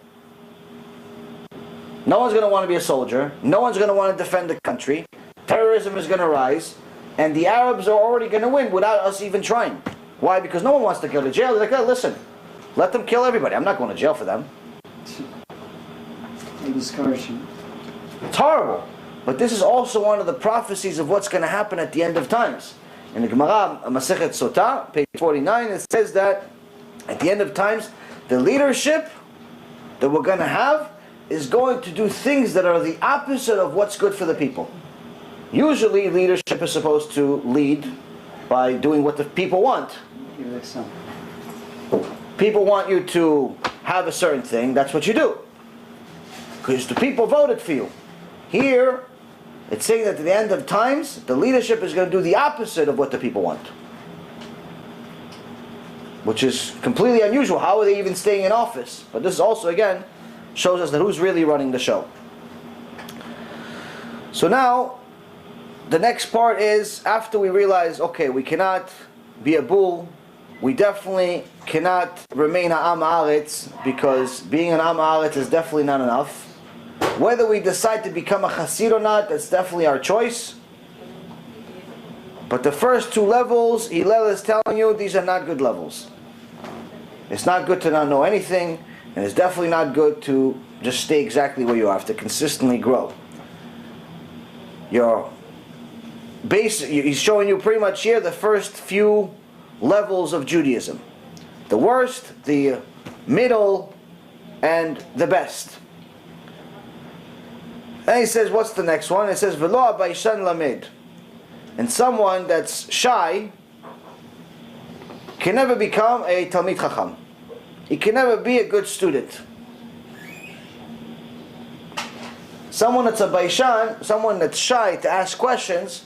No one's going to want to be a soldier. No one's going to want to defend the country. Terrorism is going to rise. And the Arabs are already going to win without us even trying. Why? Because no one wants to go to jail. They're like, oh, listen, let them kill everybody. I'm not going to jail for them. Discouraging. It's horrible. But this is also one of the prophecies of what's going to happen at the end of times. In the Gemara, Masechet Sotah, page 49, it says that at the end of times, the leadership that we're going to have is going to do things that are the opposite of what's good for the people. Usually, leadership is supposed to lead by doing what the people want. Give it some. People want you to have a certain thing, that's what you do. Because the people voted for you. Here, it's saying that at the end of times, the leadership is going to do the opposite of what the people want. Which is completely unusual. How are they even staying in office? But this also, again, shows us that who's really running the show. So now, the next part is, after we realize, okay, we cannot be a bull, we definitely cannot remain an Am HaAretz, because being an Am HaAretz is definitely not enough. Whether we decide to become a Hasid or not, that's definitely our choice. But the first 2 levels, Hillel is telling you, these are not good levels. It's not good to not know anything, and it's definitely not good to just stay exactly where you are, to consistently grow. He's showing you pretty much here the first few levels of Judaism. The worst, the middle, and the best. And he says, what's the next one? It says, V'lo ha'baishan lamid. And someone that's shy can never become a Talmid Chacham. He can never be a good student. Someone that's a baishan, someone that's shy to ask questions,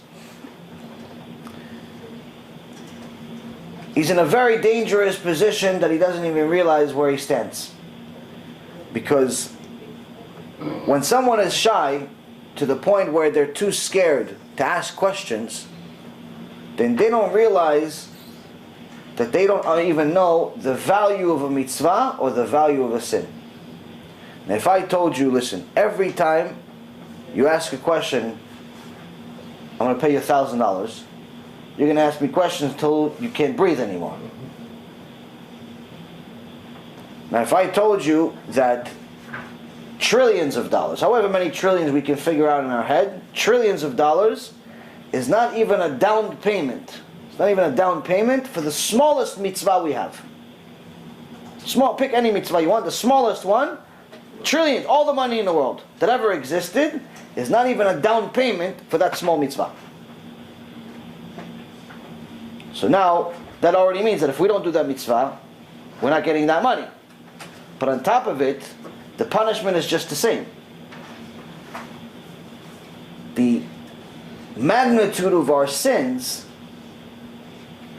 he's in a very dangerous position that he doesn't even realize where he stands. Because when someone is shy to the point where they're too scared to ask questions, then they don't realize that they don't even know the value of a mitzvah or the value of a sin. And if I told you, listen, every time you ask a question, I'm going to pay you $1,000, you're going to ask me questions until you can't breathe anymore. Now if I told you that trillions of dollars, however many trillions we can figure out in our head, trillions of dollars is not even a down payment. It's not even a down payment for the smallest mitzvah we have. Small, pick any mitzvah you want, the smallest one, trillions, all the money in the world that ever existed is not even a down payment for that small mitzvah. So now, that already means that if we don't do that mitzvah, we're not getting that money. But on top of it, the punishment is just the same. The magnitude of our sins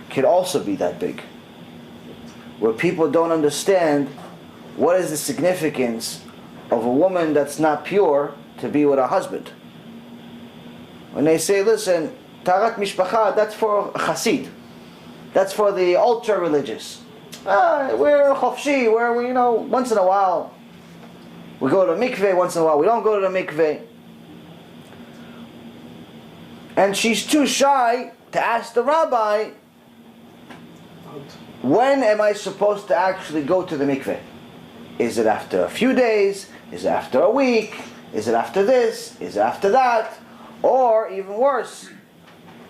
could also be that big. Where people don't understand what is the significance of a woman that's not pure to be with a husband. When they say, listen, tarat mishpacha, that's for a chassid. That's for the ultra-religious. We're chofshi, we're, you know, once in a while we go to mikveh, once in a while we don't go to the mikveh. And she's too shy to ask the rabbi, when am I supposed to actually go to the mikveh? Is it after a few days? Is it after a week? Is it after this? Is it after that? Or even worse,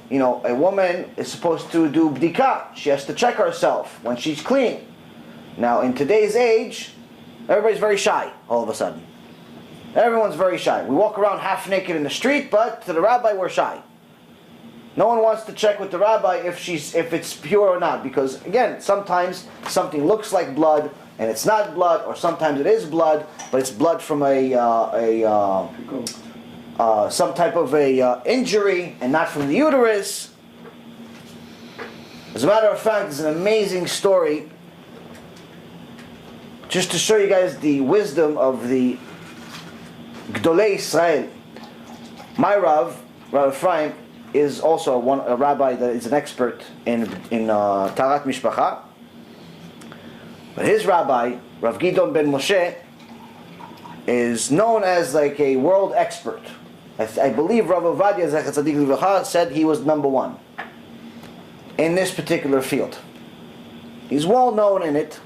you know, a woman is supposed to do bdika. She has to check herself when she's clean. Now, in today's age, everybody's very shy all of a sudden. Everyone's very shy. We walk around half naked in the street, but to the rabbi we're shy. No one wants to check with the rabbi if it's pure or not, because again, sometimes something looks like blood and it's not blood, or sometimes it is blood, but it's blood from some type of a injury and not from the uterus. As a matter of fact, there's an amazing story just to show you guys the wisdom of the Gdolei Israel. My Rav Ephraim, is also a rabbi that is an expert in Tarat Mishpacha. But his rabbi, Rav Gidon ben Moshe, is known as like a world expert. I believe Rav Ovadia Zecher Tzadik Livracha said he was number one in this particular field. He's well known in it.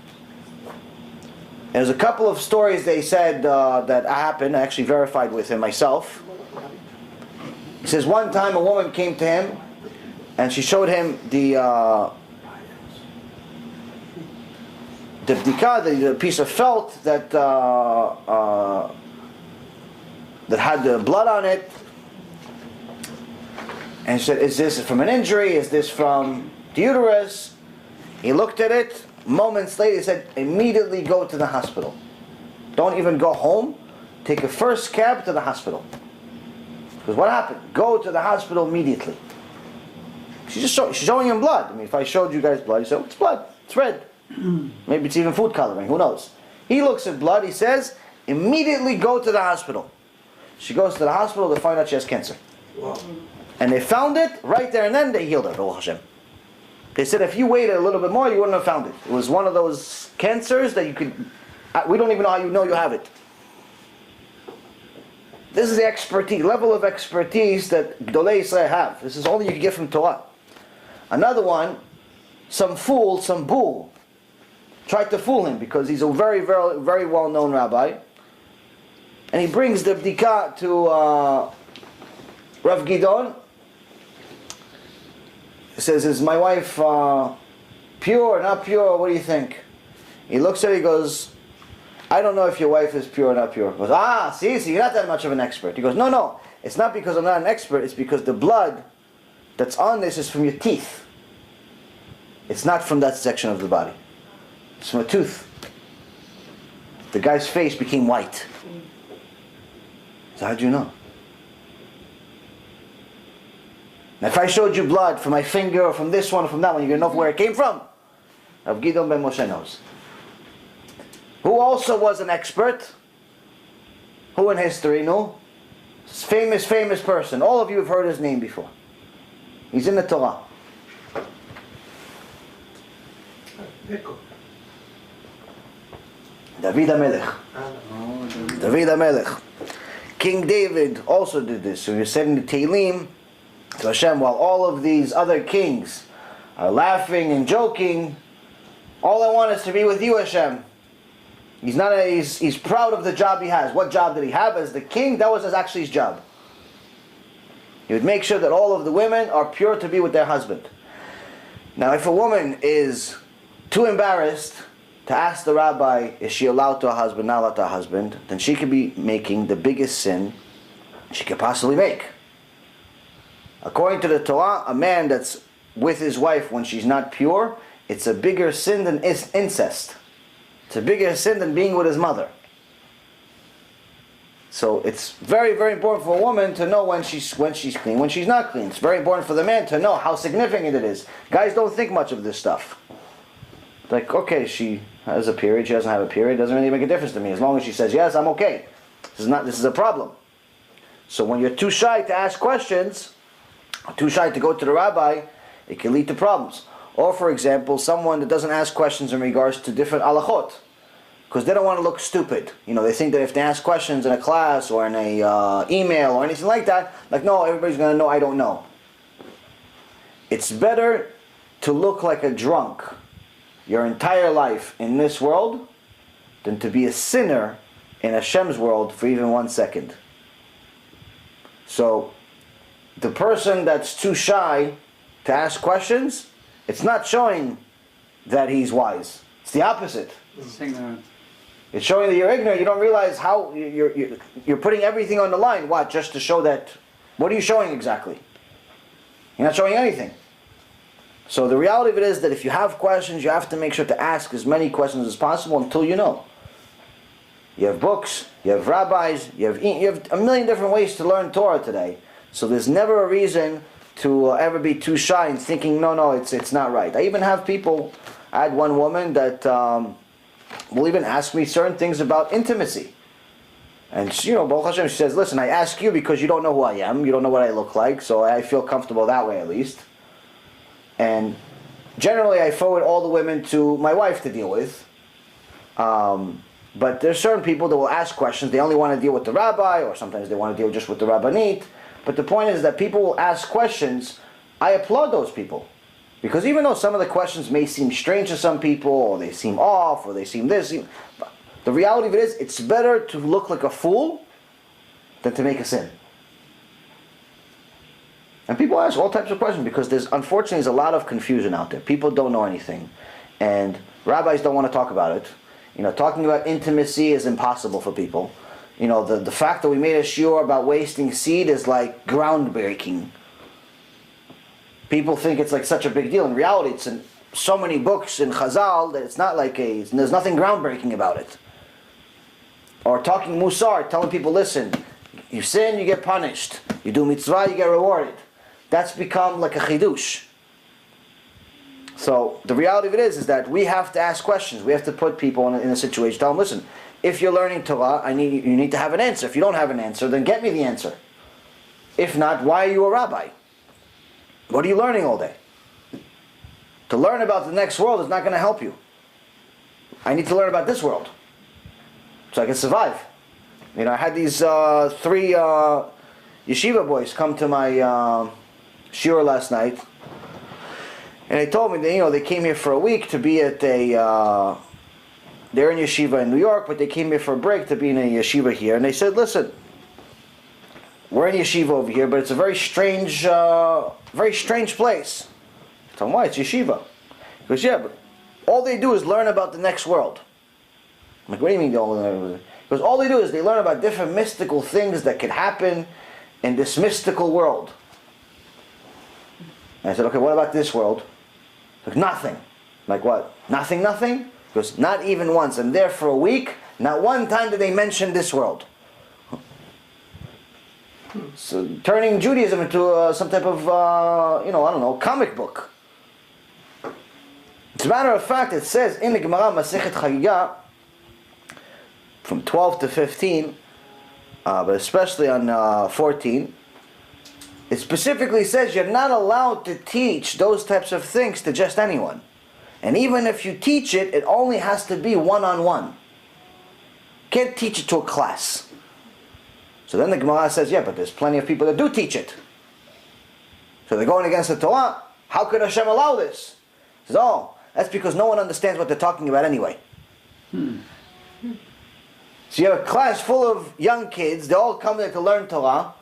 There's a couple of stories they said that happened. I actually verified with him myself. He says one time a woman came to him and she showed him the bdika, the piece of felt that had the blood on it, and she said, is this from an injury? Is this from the uterus? He looked at it. Moments later he said, immediately go to the hospital. Don't even go home. Take a first cab to the hospital. Because what happened? Go to the hospital immediately. She's showing him blood. I mean, if I showed you guys blood, you say, it's blood. It's red. Maybe it's even food coloring. Who knows? He looks at blood. He says, immediately go to the hospital. She goes to the hospital to find out she has cancer. Wow. And they found it right there and then. They healed her. Baruch Hashem. They said if you waited a little bit more, you wouldn't have found it. It was one of those cancers that you could... we don't even know how you know you have it. This is the expertise, level of expertise that Gdolei Yisrael have. This is only you can get from Torah. Another one, some fool, some bull, tried to fool him because he's a very, very, very well-known rabbi. And he brings the bdika to Rav Gidon. He says, is my wife pure or not pure? What do you think? He looks at it, he goes, I don't know if your wife is pure or not pure. He goes, see, you're not that much of an expert. He goes, no, it's not because I'm not an expert, it's because the blood that's on this is from your teeth. It's not from that section of the body. It's from a tooth. The guy's face became white. So how'd you know? And if I showed you blood from my finger or from this one or from that one, you're going to know where it came from. Rav Gidon ben Moshe knows. Who also was an expert? Who in history knew? Famous person. All of you have heard his name before. He's in the Torah. David HaMelech. David HaMelech. King David also did this. So he said in the Tehillim to Hashem, while all of these other kings are laughing and joking, all I want is to be with you, Hashem. He's proud of the job he has. What job did he have as the king? That was actually his job. He would make sure that all of the women are pure to be with their husband. Now, if a woman is too embarrassed to ask the rabbi, is she allowed to a husband, not allowed to a husband, then she could be making the biggest sin she could possibly make. According to the Torah, a man that's with his wife when she's not pure, it's a bigger sin than incest. It's a bigger sin than being with his mother. So it's very, very important for a woman to know when she's clean, when she's not clean. It's very important for the man to know how significant it is. Guys don't think much of this stuff. Like, okay, she has a period, she doesn't have a period, it doesn't really make a difference to me. As long as she says, yes, I'm okay. This is a problem. So when you're too shy to ask questions, too shy to go to the rabbi, it can lead to problems. Or, for example, someone that doesn't ask questions in regards to different halachot, because they don't want to look stupid. They think that if they ask questions in a class or in a email or anything like that, like, no, everybody's going to know I don't know. It's better to look like a drunk your entire life in this world than to be a sinner in Hashem's world for even 1 second. So, the person that's too shy to ask questions, it's not showing that he's wise. It's the opposite. It's ignorant. It's showing that you're ignorant. You don't realize how you're putting everything on the line. What? Just to show that. What are you showing exactly? You're not showing anything. So the reality of it is that if you have questions, you have to make sure to ask as many questions as possible until you know. You have books, you have rabbis, you have a million different ways to learn Torah today. So there's never a reason to ever be too shy and thinking, no, it's not right. I even have people, I had one woman that will even ask me certain things about intimacy. And Baruch Hashem, she says, listen, I ask you because you don't know who I am, you don't know what I look like, so I feel comfortable that way at least. And generally I forward all the women to my wife to deal with. But there's certain people that will ask questions, they only want to deal with the rabbi, or sometimes they want to deal just with the rabbinate. But the point is that people will ask questions. I applaud those people. Because even though some of the questions may seem strange to some people, or they seem off, or they seem this, the reality of it is, it's better to look like a fool than to make a sin. And people ask all types of questions because unfortunately there's a lot of confusion out there. People don't know anything. And rabbis don't want to talk about it. Talking about intimacy is impossible for people. The fact that we made a shiur about wasting seed is like groundbreaking. People think it's like such a big deal. In reality, it's in so many books in Chazal that it's not like there's nothing groundbreaking about it. Or talking Mussar, telling people, listen, you sin, you get punished. You do mitzvah, you get rewarded. That's become like a chidush. So the reality of it is that we have to ask questions. We have to put people in a situation. Tell them, listen, if you're learning Torah, you need to have an answer. If you don't have an answer, then get me the answer. If not, why are you a rabbi? What are you learning all day? To learn about the next world is not going to help you. I need to learn about this world so I can survive. I had these 3 yeshiva boys come to my shiur last night, and they told me that, they came here for a week to be at a they're in yeshiva in New York, but they came here for a break to be in a yeshiva here. And they said, listen, we're in yeshiva over here, but it's a very strange place. I told him, why? It's yeshiva. He goes, yeah, but all they do is learn about the next world. I'm like, what do you mean they all learn? Because all they do is they learn about different mystical things that could happen in this mystical world. And I said, okay, what about this world? Like, nothing. I'm like, what? Nothing? Because not even once. I'm there for a week. Not one time did they mention this world. turning Judaism into some type of, comic book. As a matter of fact, it says in the Gemara Masechet Chagiga, from 12 to 15, but especially on 14, it specifically says you're not allowed to teach those types of things to just anyone. And even if you teach it, it only has to be one-on-one. Can't teach it to a class. So then the Gemara says, yeah, but there's plenty of people that do teach it. So they're going against the Torah. How could Hashem allow this? He says, oh, that's because no one understands what they're talking about anyway. So you have a class full of young kids, they all come there to learn Torah.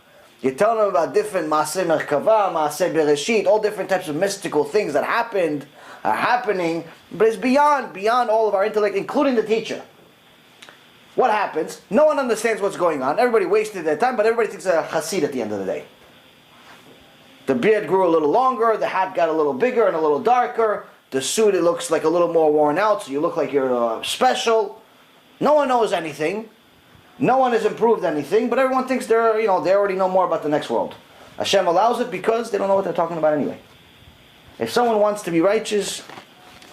You tell them about different Maaseh Merkava, Maaseh Bereshit, all different types of mystical things that are happening, but it's beyond all of our intellect, including the teacher. What happens? No one understands what's going on. Everybody wasted their time, but everybody thinks they're a Hasid at the end of the day. The beard grew a little longer, the hat got a little bigger and a little darker, the suit, it looks like a little more worn out, so you look like you're special. No one knows anything. No one has improved anything, but everyone thinks they already know more about the next world. Hashem allows it because they don't know what they're talking about anyway. If someone wants to be righteous,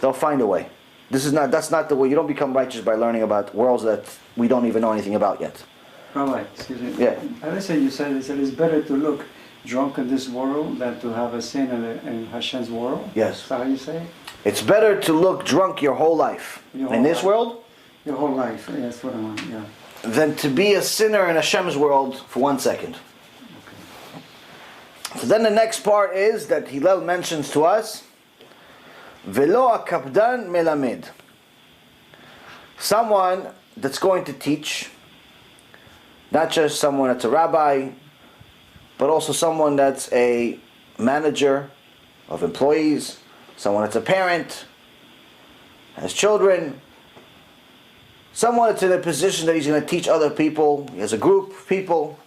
they'll find a way. That's not the way. You don't become righteous by learning about worlds that we don't even know anything about yet. Rabbi, excuse me. Yeah. I listen, you said it's better to look drunk in this world than to have a sin in Hashem's world? Yes. Is that how you say it? It's better to look drunk your whole life in this world Your whole life, yeah, that's what I want, yeah. than to be a sinner in Hashem's world for 1 second. So then the next part is that Hillel mentions to us, Velo akapdan melamed. Someone that's going to teach, not just someone that's a rabbi, but also someone that's a manager of employees, someone that's a parent, has children, someone that's in a position that he's going to teach other people, he has a group of people.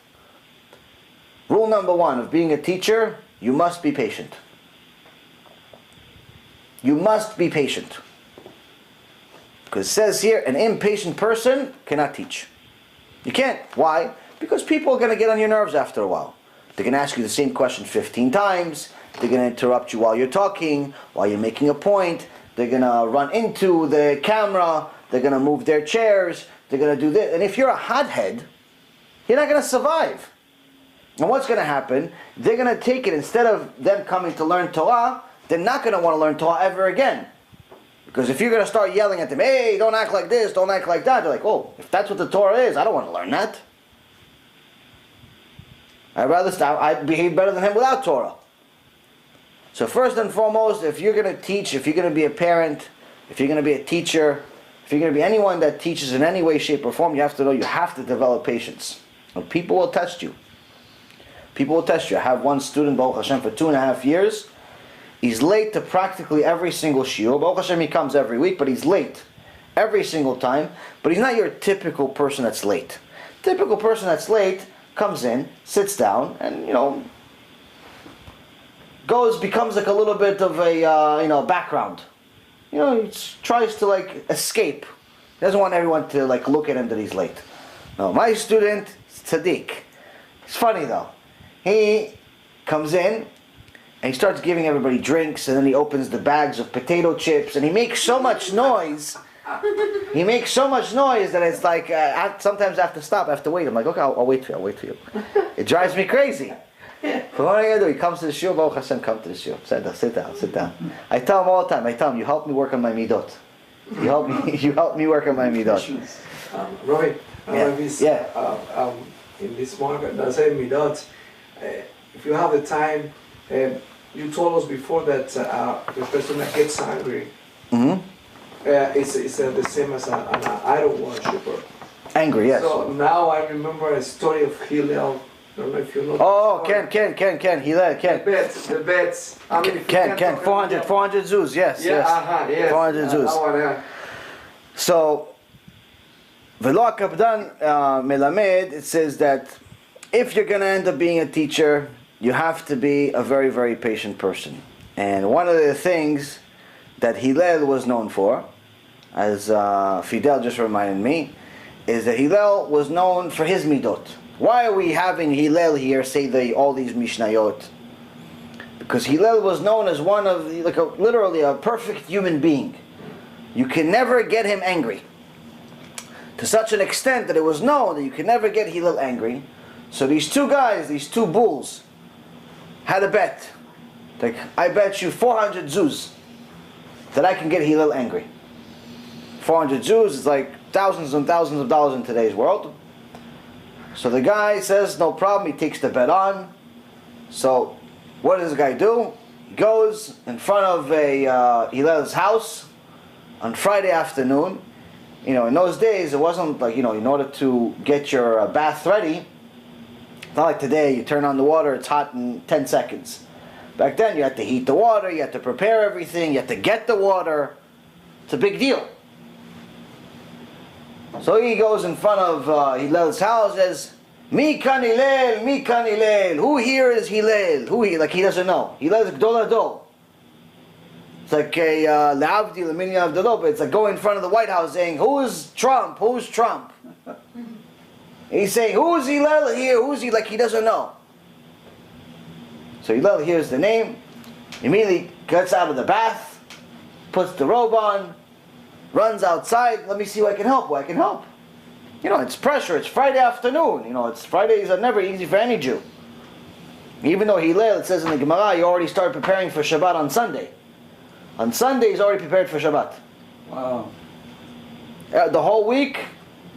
Rule number 1 of being a teacher, you must be patient. You must be patient. Because it says here, an impatient person cannot teach. You can't. Why? Because people are going to get on your nerves after a while. They're going to ask you the same question 15 times. They're going to interrupt you while you're talking, while you're making a point. They're going to run into the camera. They're going to move their chairs. They're going to do this. And if you're a hothead, you're not going to survive. And what's going to happen? They're going to take it, instead of them coming to learn Torah, they're not going to want to learn Torah ever again. Because if you're going to start yelling at them, hey, don't act like this, don't act like that, they're like, oh, if that's what the Torah is, I don't want to learn that. I'd behave better than him without Torah. So first and foremost, if you're going to teach, if you're going to be a parent, if you're going to be a teacher, if you're going to be anyone that teaches in any way, shape, or form, you have to know you have to develop patience. And people will test you. People will test you. I have one student, Baruch Hashem, for 2.5 years. He's late to practically every single shiur. Baruch Hashem, he comes every week, but he's late every single time. But he's not your typical person that's late. Typical person that's late comes in, sits down, and becomes like a little bit of a background. He tries to escape. He doesn't want everyone to look at him that he's late. No, my student, Tzaddik. It's funny though. He comes in and he starts giving everybody drinks, and then he opens the bags of potato chips, and he makes so much noise. He makes so much noise that it's like sometimes I have to stop. I have to wait. I'm like, okay, I'll wait for you. I'll wait for you. It drives me crazy. But what am I gonna do? He comes to the shiur. Baruch Hashem, come to the shiur. Sit down. I tell him all the time. You help me work on my midot. You help me work on my midot. Roy, Yeah. in this market, the same midot. If you have the time, you told us before that the person that gets angry, it's the same as an idol worshiper. Angry, yes. So now I remember a story of Hillel. I don't know if you know. Oh, Ken, Hillel, Ken. The bets. I mean, Ken, 400 zoos, yes. Yes. 400 zoos. That one, yeah. So, Velo Kapdan Melamed, it says that if you're going to end up being a teacher, you have to be a very, very patient person. And one of the things that Hillel was known for, as Fidel just reminded me, is that Hillel was known for his midot. Why are we having Hillel here say all these Mishnayot? Because Hillel was known as one of, literally a perfect human being. You can never get him angry. To such an extent that it was known that you can never get Hillel angry. So these two guys, these two bulls, had a bet. Like, I bet you 400 zuz that I can get Hillel angry. 400 zuz is like thousands and thousands of dollars in today's world. So the guy says, no problem, he takes the bet on. So what does the guy do? He goes in front of Hillel's house on Friday afternoon. In those days, it wasn't like, in order to get your bath ready, it's not like today, you turn on the water, it's hot in 10 seconds. Back then, you had to heat the water, you had to prepare everything, you had to get the water. It's a big deal. So he goes in front of Hillel's house, says, Mi kan Hillel, mi kan Hillel. Who here is Hillel? Like he doesn't know. Hillel is Gdol Adol. It's like a Le'avdi, L'Minyan Avdalo, but it's like going in front of the White House saying, who's Trump? Who's Trump? He's saying, who's Hillel here? Who's he? Like he doesn't know. So Hillel hears the name, immediately gets out of the bath, puts the robe on, runs outside. Let me see who I can help. Who I can help. It's pressure. It's Friday afternoon. Fridays are never easy for any Jew. Even though Hillel, it says in the Gemara, you already started preparing for Shabbat on Sunday. On Sunday, he's already prepared for Shabbat. Wow. The whole week,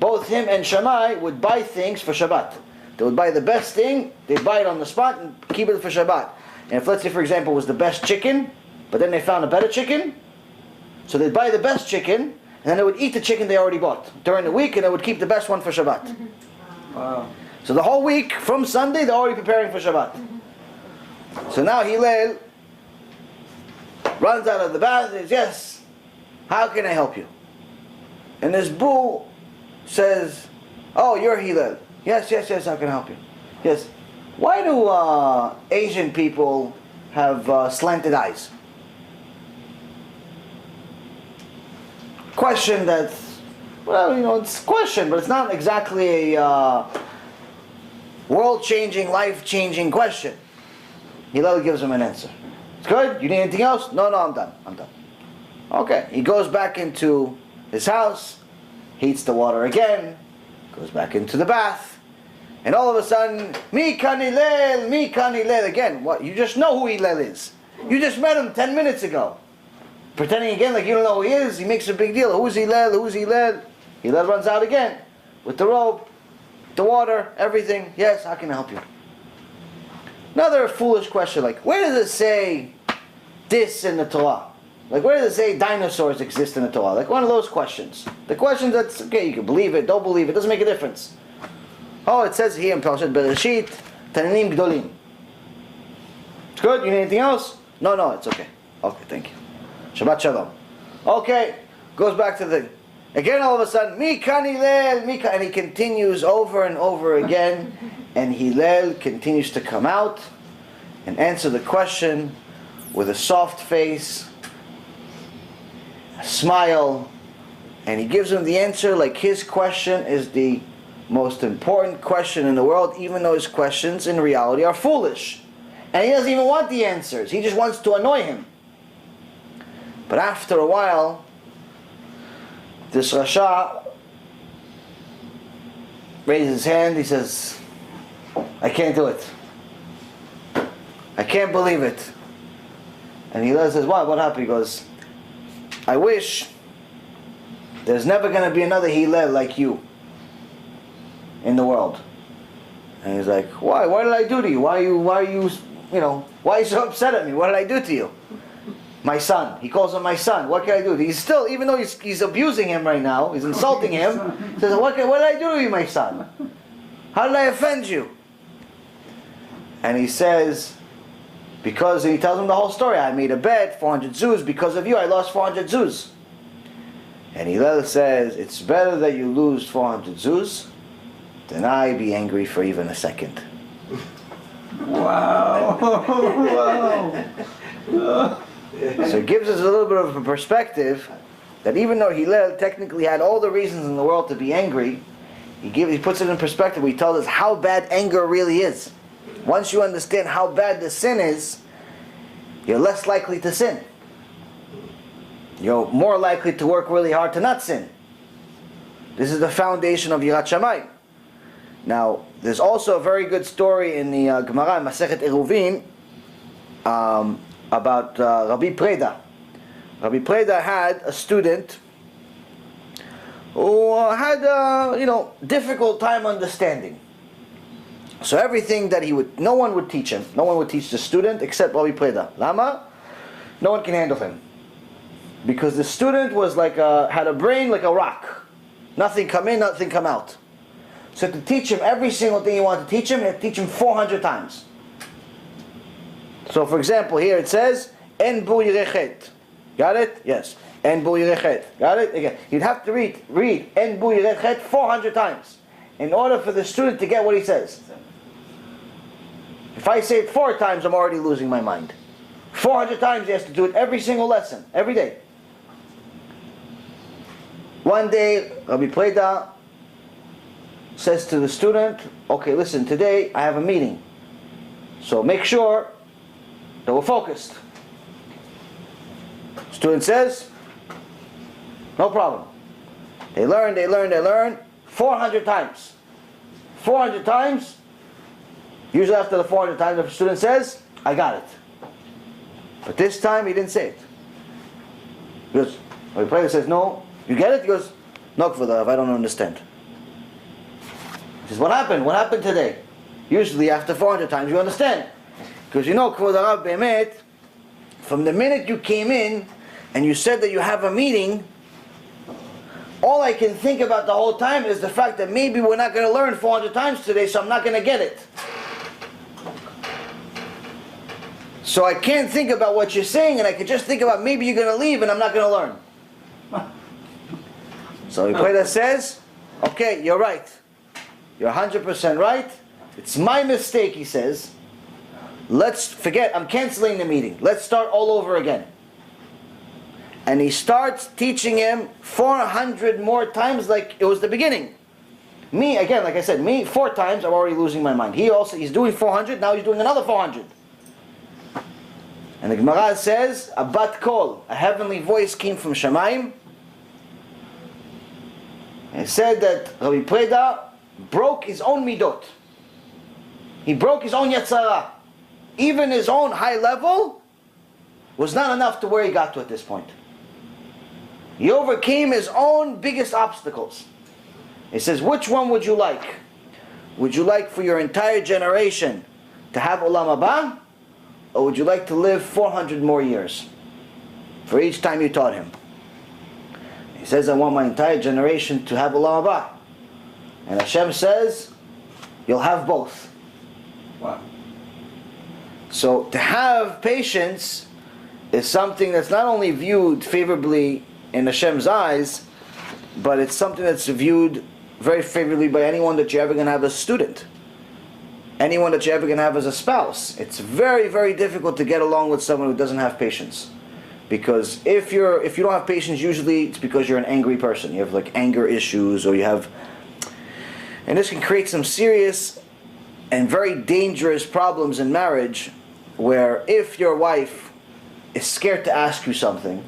both him and Shammai would buy things for Shabbat. They would buy the best thing, they'd buy it on the spot and keep it for Shabbat. And if, let's say, for example, it was the best chicken, but then they found a better chicken, so they'd buy the best chicken, and then they would eat the chicken they already bought during the week, and they would keep the best one for Shabbat. Wow. So the whole week, from Sunday, they're already preparing for Shabbat. So now Hillel runs out of the bath and says, yes, how can I help you? And this bull says, oh, you're Hillel. Yes, how can I help you? Yes. Why do Asian people have slanted eyes? Question that's, it's a question, but it's not exactly a world-changing, life-changing question. Hillel gives him an answer. It's good? You need anything else? No, I'm done. Okay. He goes back into his house, heats the water again, goes back into the bath, and all of a sudden, Mi kan Hillel, mi kan Hillel. Again, what? You just know who Hillel is. You just met him 10 minutes ago. Pretending again like you don't know who he is, he makes a big deal. Who's Hillel? Who's Hillel? Hillel runs out again with the robe, the water, everything. Yes, how can I help you? Another foolish question, like, where does it say this in the Torah? Like, where does it say dinosaurs exist in the Torah? Like, one of those questions. The questions that's, okay, you can believe it, don't believe it, doesn't make a difference. Oh, it says here in Parashat Bereshit, Tananim Gdolim. It's good? You need anything else? No, it's okay. Okay, thank you. Shabbat Shalom. Okay, goes back to the... Again, all of a sudden, Mi kan Hillel, mi kan... And he continues over and over again. And Hillel continues to come out and answer the question with a soft face, a smile, and he gives him the answer like his question is the most important question in the world, even though his questions in reality are foolish. And he doesn't even want the answers. He just wants to annoy him. But after a while, this Rasha raises his hand, he says, I can't do it. I can't believe it. And Hillel says, what happened? He goes, I wish there's never going to be another Hillel like you in the world. And he's like, why? What did I do to you? Why are you so upset at me? What did I do to you? My son. He calls him my son. What can I do? He's still, even though he's abusing him right now, he's insulting him, he says, what did I do to you, my son? How did I offend you? And he says, because, and he tells him the whole story. I made a bet, 400 zuz, because of you I lost 400 zuz. And Hillel says, it's better that you lose 400 zuz than I be angry for even a second. Wow. Wow. So it gives us a little bit of a perspective that even though Hillel technically had all the reasons in the world to be angry, He puts it in perspective. He tells us how bad anger really is. Once you understand how bad the sin is, you're less likely to sin. You're more likely to work really hard to not sin. This is the foundation of Yirat Shamayim. Now, there's also a very good story in the Gemara, Masechet Eruvin, about Rabbi Preda. Rabbi Preda had a student who had a difficult time understanding. So everything that no one would teach him. No one would teach the student except Rabbi Preda. Lama? No one can handle him. Because the student was had a brain like a rock. Nothing come in, nothing come out. So to teach him every single thing you want to teach him, you have to teach him 400 times. So for example, here it says, En bu yirechet. Got it? Yes. En bu yirechet. Got it? Again. You'd have to read En bu yirechet 400 times in order for the student to get what he says. If I say it 4 times, I'm already losing my mind. 400 times he has to do it every single lesson, every day. One day, Rabbi Preda says to the student, okay, listen, today I have a meeting. So make sure that we're focused. Student says, no problem. They learn 400 times. 400 times. Usually after the 400 times, the student says, I got it. But this time he didn't say it. Because Rabbi Preda says, no, you get it? He goes, no, K'vod, I don't understand. He says, what happened? What happened today? Usually after 400 times you understand. Because K'vod Rav Be'emet, from the minute you came in and you said that you have a meeting, all I can think about the whole time is the fact that maybe we're not going to learn 400 times today, so I'm not going to get it. So I can't think about what you're saying, and I can just think about maybe you're going to leave and I'm not going to learn. So Preda says, okay, you're right. You're 100% right. It's my mistake, he says. Let's forget, I'm canceling the meeting. Let's start all over again. And he starts teaching him 400 more times like it was the beginning. Me, again, like I said, 4 times, I'm already losing my mind. He's doing 400, now he's doing another 400. And the Gemara says, a bat kol, a heavenly voice came from Shamayim. And it said that Rabbi Preda broke his own midot. He broke his own yatzara. Even his own high level was not enough to where he got to at this point. He overcame his own biggest obstacles. He says, which one would you like? Would you like for your entire generation to have Olam Haba? Or would you like to live 400 more years for each time you taught him? He says, I want my entire generation to have Olam Haba. And Hashem says, you'll have both. Wow. So to have patience is something that's not only viewed favorably in Hashem's eyes, but it's something that's viewed very favorably by anyone that you're ever going to have as a student. Anyone that you're ever going to have as a spouse. It's very, very difficult to get along with someone who doesn't have patience. Because if you don't have patience, usually it's because you're an angry person. You have like anger issues, or you have... And this can create some serious and very dangerous problems in marriage, where if your wife is scared to ask you something,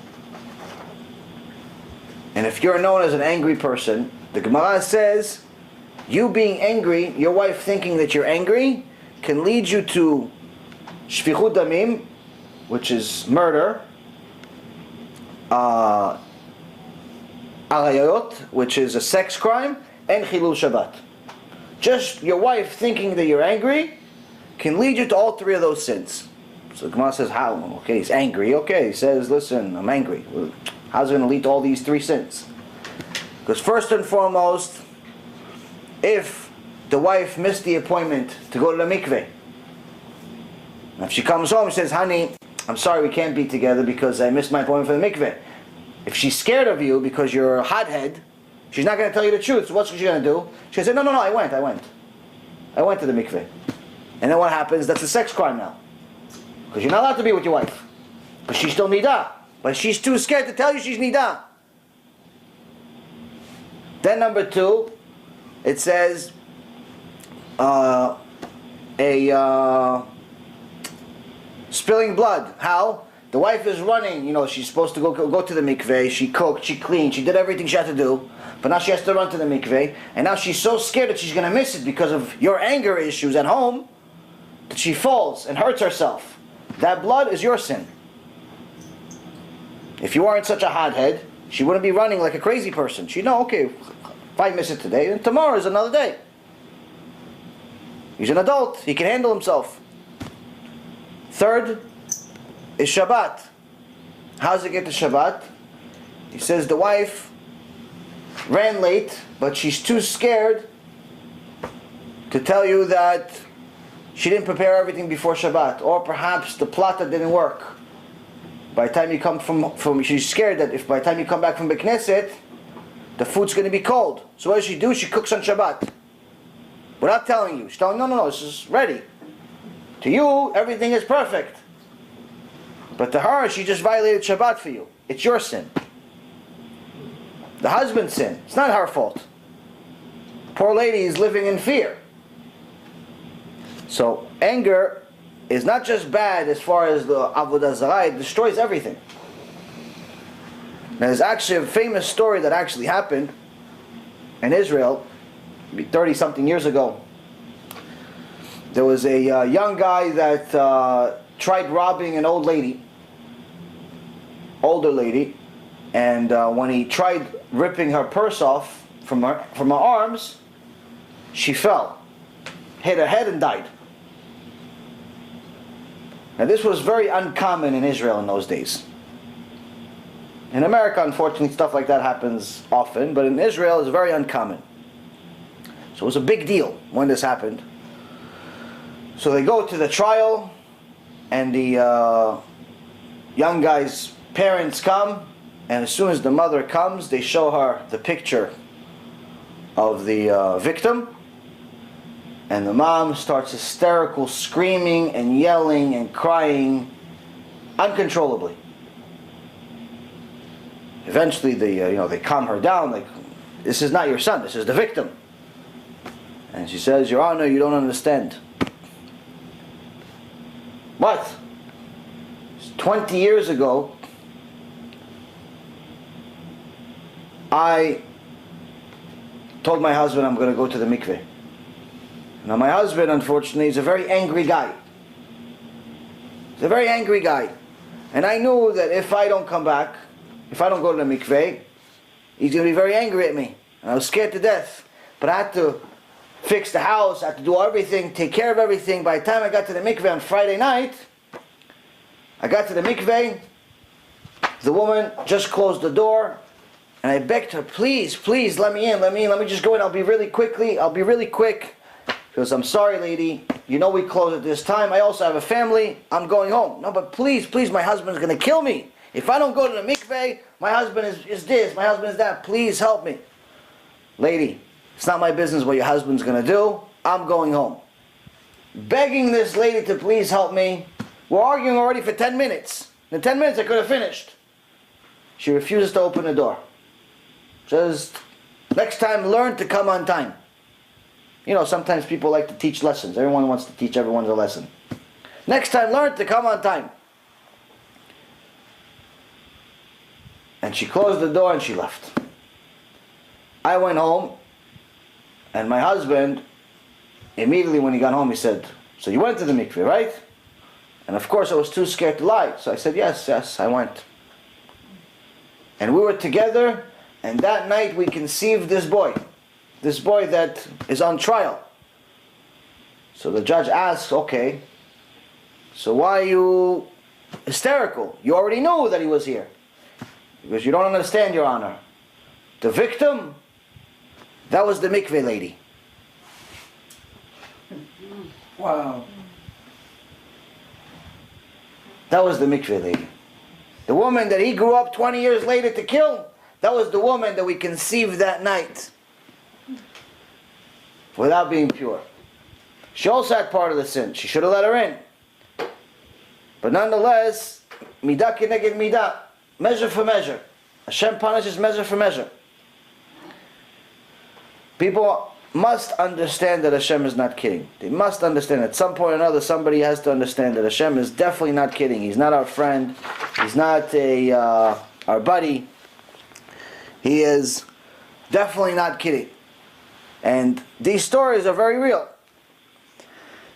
and if you're known as an angry person, the Gemara says, you being angry, your wife thinking that you're angry, can lead you to shfichut damim, which is murder, arayot, which is a sex crime, and chilul Shabbat. Just your wife thinking that you're angry can lead you to all 3 of those sins. So the Gemara says, how? Okay, he's angry. Okay, he says, listen, I'm angry. Well, how's it going to lead to all these 3 sins? Because first and foremost, if the wife missed the appointment to go to the mikveh, and if she comes home and says, honey, I'm sorry we can't be together because I missed my appointment for the mikveh. If she's scared of you because you're a hothead, she's not going to tell you the truth. So what's she going to do? She'll say, no, I went to the mikveh. And then what happens? That's a sex crime now. Because you're not allowed to be with your wife. But she's still nidah. But she's too scared to tell you she's nidah. Then number 2, it says spilling blood. How? The wife is running, she's supposed to go to the mikveh, she cooked, she cleaned, she did everything she had to do, but now she has to run to the mikveh, and now she's so scared that she's going to miss it because of your anger issues at home, that she falls and hurts herself. That blood is your sin. If you weren't such a hothead, she wouldn't be running like a crazy person. She'd know, okay, if I miss it today, then tomorrow is another day. He's an adult, he can handle himself. Third is Shabbat. How does it get to Shabbat? He says the wife ran late, but she's too scared to tell you that she didn't prepare everything before Shabbat, or perhaps the plata didn't work. By the time you come from she's scared that if by the time you come back from the Knesset, the food's going to be cold. So what does she do? She cooks on Shabbat. Without telling you. She's telling, no, this is ready. To you, everything is perfect. But to her, she just violated Shabbat for you. It's your sin. The husband's sin. It's not her fault. Poor lady is living in fear. So anger is not just bad as far as the Avodah Zarah, it destroys everything. Now, there's actually a famous story that actually happened in Israel, 30-something years ago. There was a young guy that tried robbing an older lady, and when he tried ripping her purse off from her arms, she fell, hit her head and died. Now this was very uncommon in Israel in those days. In America, unfortunately, stuff like that happens often, but in Israel it's very uncommon. So it was a big deal when this happened. So they go to the trial, and the young guy's parents come, and as soon as the mother comes, they show her the picture of the victim, and the mom starts hysterical, screaming and yelling and crying uncontrollably. Eventually, they calm her down. Like, this is not your son. This is the victim. And she says, "Your Honor, you don't understand." What? 20 years ago, I told my husband I'm going to go to the mikveh. Now my husband, unfortunately, is a very angry guy. He's a very angry guy. And I knew that if I don't come back, if I don't go to the mikveh, he's going to be very angry at me. And I was scared to death. But I had to fix the house, I had to do everything, take care of everything. By the time I got to the mikveh on Friday night, I got to the mikveh, the woman just closed the door, and I begged her, please, let me in, let me just go in, I'll be really quick. She goes, "I'm sorry, lady, you know we close at this time, I also have a family, I'm going home." "No, but please, my husband's going to kill me. If I don't go to the mikveh, my husband is this, my husband is that, please help me." "Lady, it's not my business what your husband's going to do, I'm going home." Begging this lady to please help me. We're arguing already for 10 minutes. In 10 minutes I could have finished. She refuses to open the door. Says, "Next time learn to come on time." Sometimes people like to teach lessons. Everyone wants to teach everyone a lesson. "Next time learn to come on time." And she closed the door and she left. I went home, and my husband, immediately when he got home, he said, "So you went to the mikveh, right?" And of course I was too scared to lie. So I said, yes, I went. And we were together, and that night we conceived this boy that is on trial. So the judge asks, "Okay, so why are you hysterical? You already knew that he was here." Because "You don't understand, Your Honor. The victim, that was the mikveh lady." Wow. That was the mikveh lady. The woman that he grew up 20 years later to kill, that was the woman that we conceived that night. Without being pure. She also had part of the sin. She should have let her in. But nonetheless, midah keneged midah. Measure for measure. Hashem punishes measure for measure. People must understand that Hashem is not kidding. They must understand. At some point or another, somebody has to understand that Hashem is definitely not kidding. He's not our friend. He's not our buddy. He is definitely not kidding. And these stories are very real.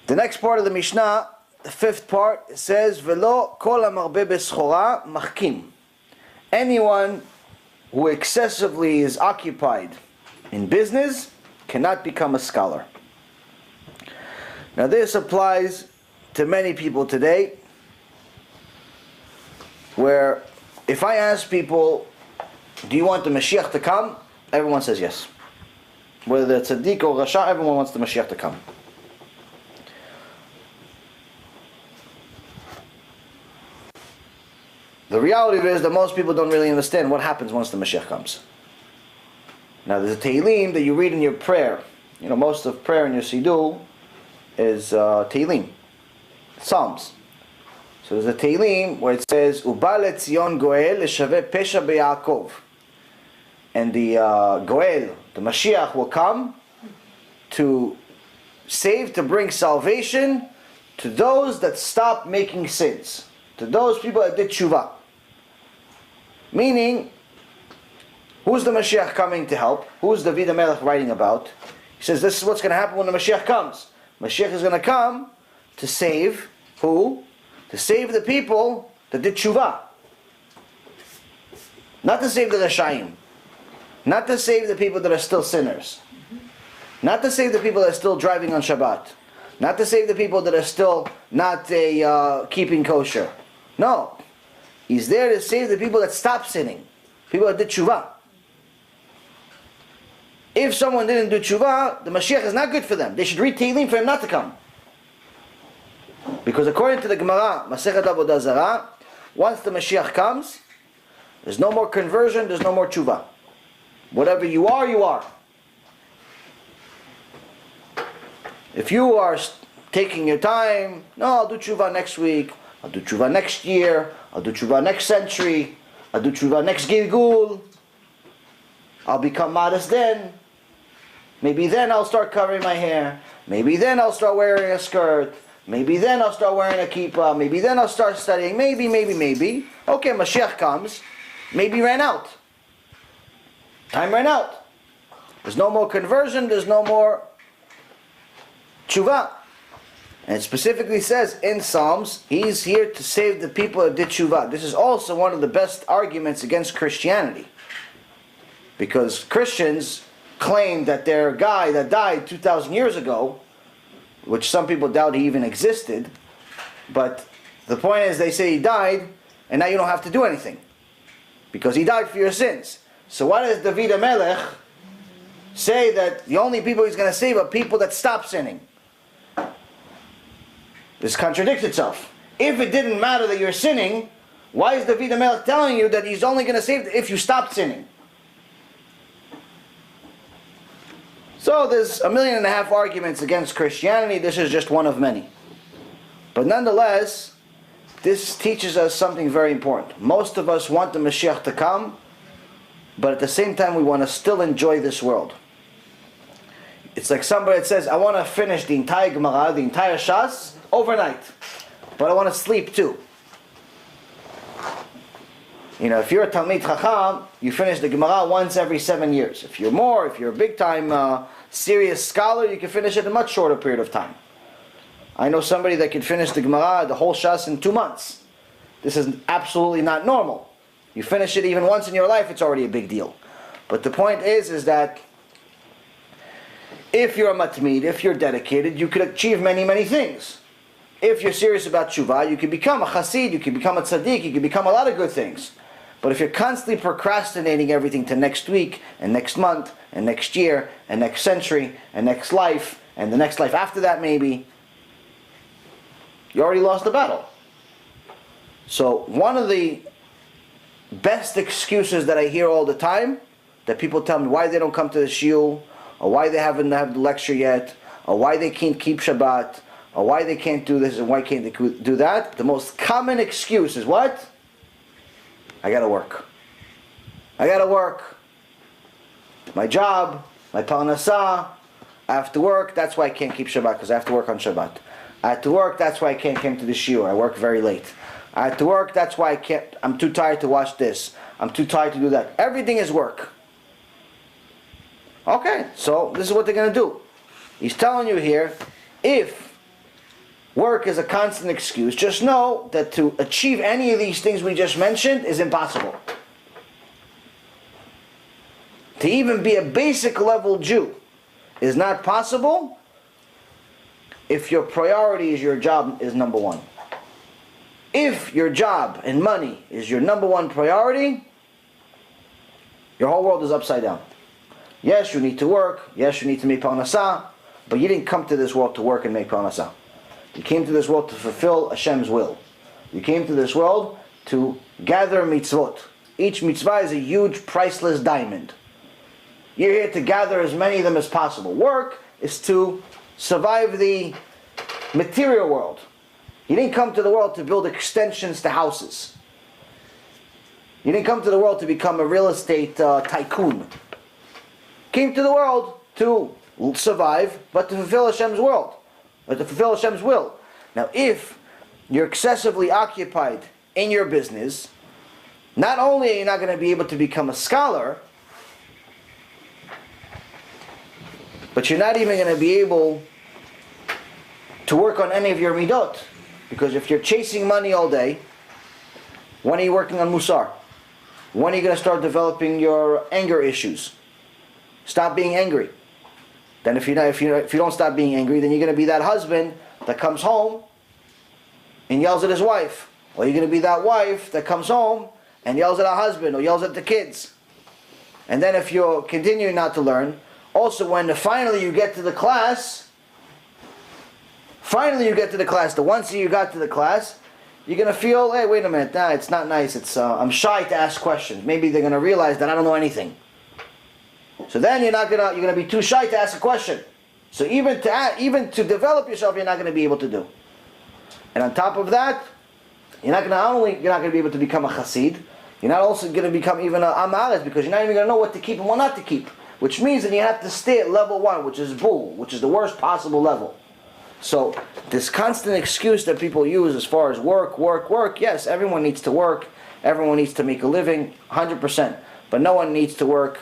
The next part of the Mishnah, the fifth part, it says, "Velo kol hamarbe beschora machkim." Anyone who excessively is occupied in business cannot become a scholar. Now this applies to many people today, where if I ask people, do you want the Mashiach to come? Everyone says yes. Whether it's tzaddik or rasha, everyone wants the Mashiach to come. The reality of it is that most people don't really understand what happens once the Mashiach comes. Now there's a Tehillim that you read in your prayer. You know, most of prayer in your Siddur is Tehillim, Psalms. So there's a Tehillim where it says, Uba leTzion Goel leshaveh pesha beYaakov. And the Goel, the Mashiach, will come to save, to bring salvation to those that stop making sins. To those people that did tshuva. Meaning, who's the Mashiach coming to help? Who's David HaMelech writing about? He says this is what's going to happen when the Mashiach comes. Mashiach is going to come to save who? To save the people that did tshuva. Not to save the Rashayim. Not to save the people that are still sinners. Not to save the people that are still driving on Shabbat. Not to save the people that are still not keeping kosher. No. He's there to save the people that stop sinning. People that did tshuva. If someone didn't do tshuva, the Mashiach is not good for them. They should read Tehillim for him not to come. Because according to the Gemara, Masechet Avodah Zarah, once the Mashiach comes, there's no more conversion, there's no more tshuva. Whatever you are, you are. If you are taking your time, no, I'll do tshuva next week, I'll do tshuva next year, I'll do tshuva next century, I'll do tshuva next Gilgul, I'll become modest then, maybe then I'll start covering my hair, maybe then I'll start wearing a skirt, maybe then I'll start wearing a kippah, maybe then I'll start studying, maybe. Okay, Mashiach comes, maybe ran out. Time ran out. There's no more conversion, there's no more tshuva. And it specifically says in Psalms, he's here to save the people that did tshuva. This is also one of the best arguments against Christianity. Because Christians claim that their guy that died 2,000 years ago, which some people doubt he even existed, but the point is they say he died, and now you don't have to do anything. Because he died for your sins. So why does David HaMelech say that the only people he's going to save are people that stop sinning? This contradicts itself. If it didn't matter that you're sinning, why is David HaMelech telling you that he's only going to save if you stop sinning? So there's 1.5 million arguments against Christianity. This is just one of many. But nonetheless, this teaches us something very important. Most of us want the Mashiach to come, but at the same time we want to still enjoy this world. It's like somebody that says, I want to finish the entire Gemara, the entire Shas, overnight. But I want to sleep too. You know, if you're a Talmid Chacham, you finish the Gemara once every 7 years. If you're a big time serious scholar, you can finish it in a much shorter period of time. I know somebody that can finish the Gemara, the whole Shas, in 2 months. This is absolutely not normal. You finish it even once in your life, it's already a big deal. But the point is that if you're a matmid, if you're dedicated, you could achieve many, many things. If you're serious about tshuva, you can become a chassid, you can become a tzaddik, you can become a lot of good things. But if you're constantly procrastinating everything to next week, and next month, and next year, and next century, and next life, and the next life after that maybe, you already lost the battle. So one of the best excuses that I hear all the time, that people tell me why they don't come to the shiur, or why they haven't had the lecture yet, or why they can't keep Shabbat, or why they can't do this and why can't they do that, the most common excuse is what? I gotta work. I gotta work. My job, my parnasah, I have to work, that's why I can't keep Shabbat, because I have to work on Shabbat. I have to work, that's why I can't come to the shiur, I work very late. I have to work, that's why I'm too tired to watch this. I'm too tired to do that. Everything is work. Okay, so this is what they're going to do. He's telling you here, if work is a constant excuse, just know that to achieve any of these things we just mentioned is impossible. To even be a basic level Jew is not possible if your priority is your job is number one. If your job and money is your number one priority, your whole world is upside down. Yes, you need to work. Yes, you need to make parnasah. But you didn't come to this world to work and make parnasah. You came to this world to fulfill Hashem's will. You came to this world to gather mitzvot. Each mitzvah is a huge, priceless diamond. You're here to gather as many of them as possible. Work is to survive the material world. You didn't come to the world to build extensions to houses. You didn't come to the world to become a real estate tycoon. Came to the world to survive, but to fulfill Hashem's world, or to fulfill Hashem's will. Now, if you're excessively occupied in your business, not only are you not going to be able to become a scholar, but you're not even going to be able to work on any of your midot. Because if you're chasing money all day, when are you working on Mussar? When are you going to start developing your anger issues? Stop being angry. Then if you don't stop being angry, then you're going to be that husband that comes home and yells at his wife. Or you're going to be that wife that comes home and yells at her husband or yells at the kids. And then if you're continuing not to learn, also when finally you get to the class, the once you got to the class, you're going to feel, hey, wait a minute, nah, it's not nice. I'm shy to ask questions. Maybe they're going to realize that I don't know anything. So then you're going to be too shy to ask a question. So even to develop yourself, you're not going to be able to do. And on top of that, you're not going to be able to become a chassid. You're not also going to become even an Am HaAretz, because you're not even going to know what to keep and what not to keep. Which means that you have to stay at level 1, which is bull, which is the worst possible level. So this constant excuse that people use as far as work, yes, everyone needs to work. Everyone needs to make a living, 100%. But no one needs to work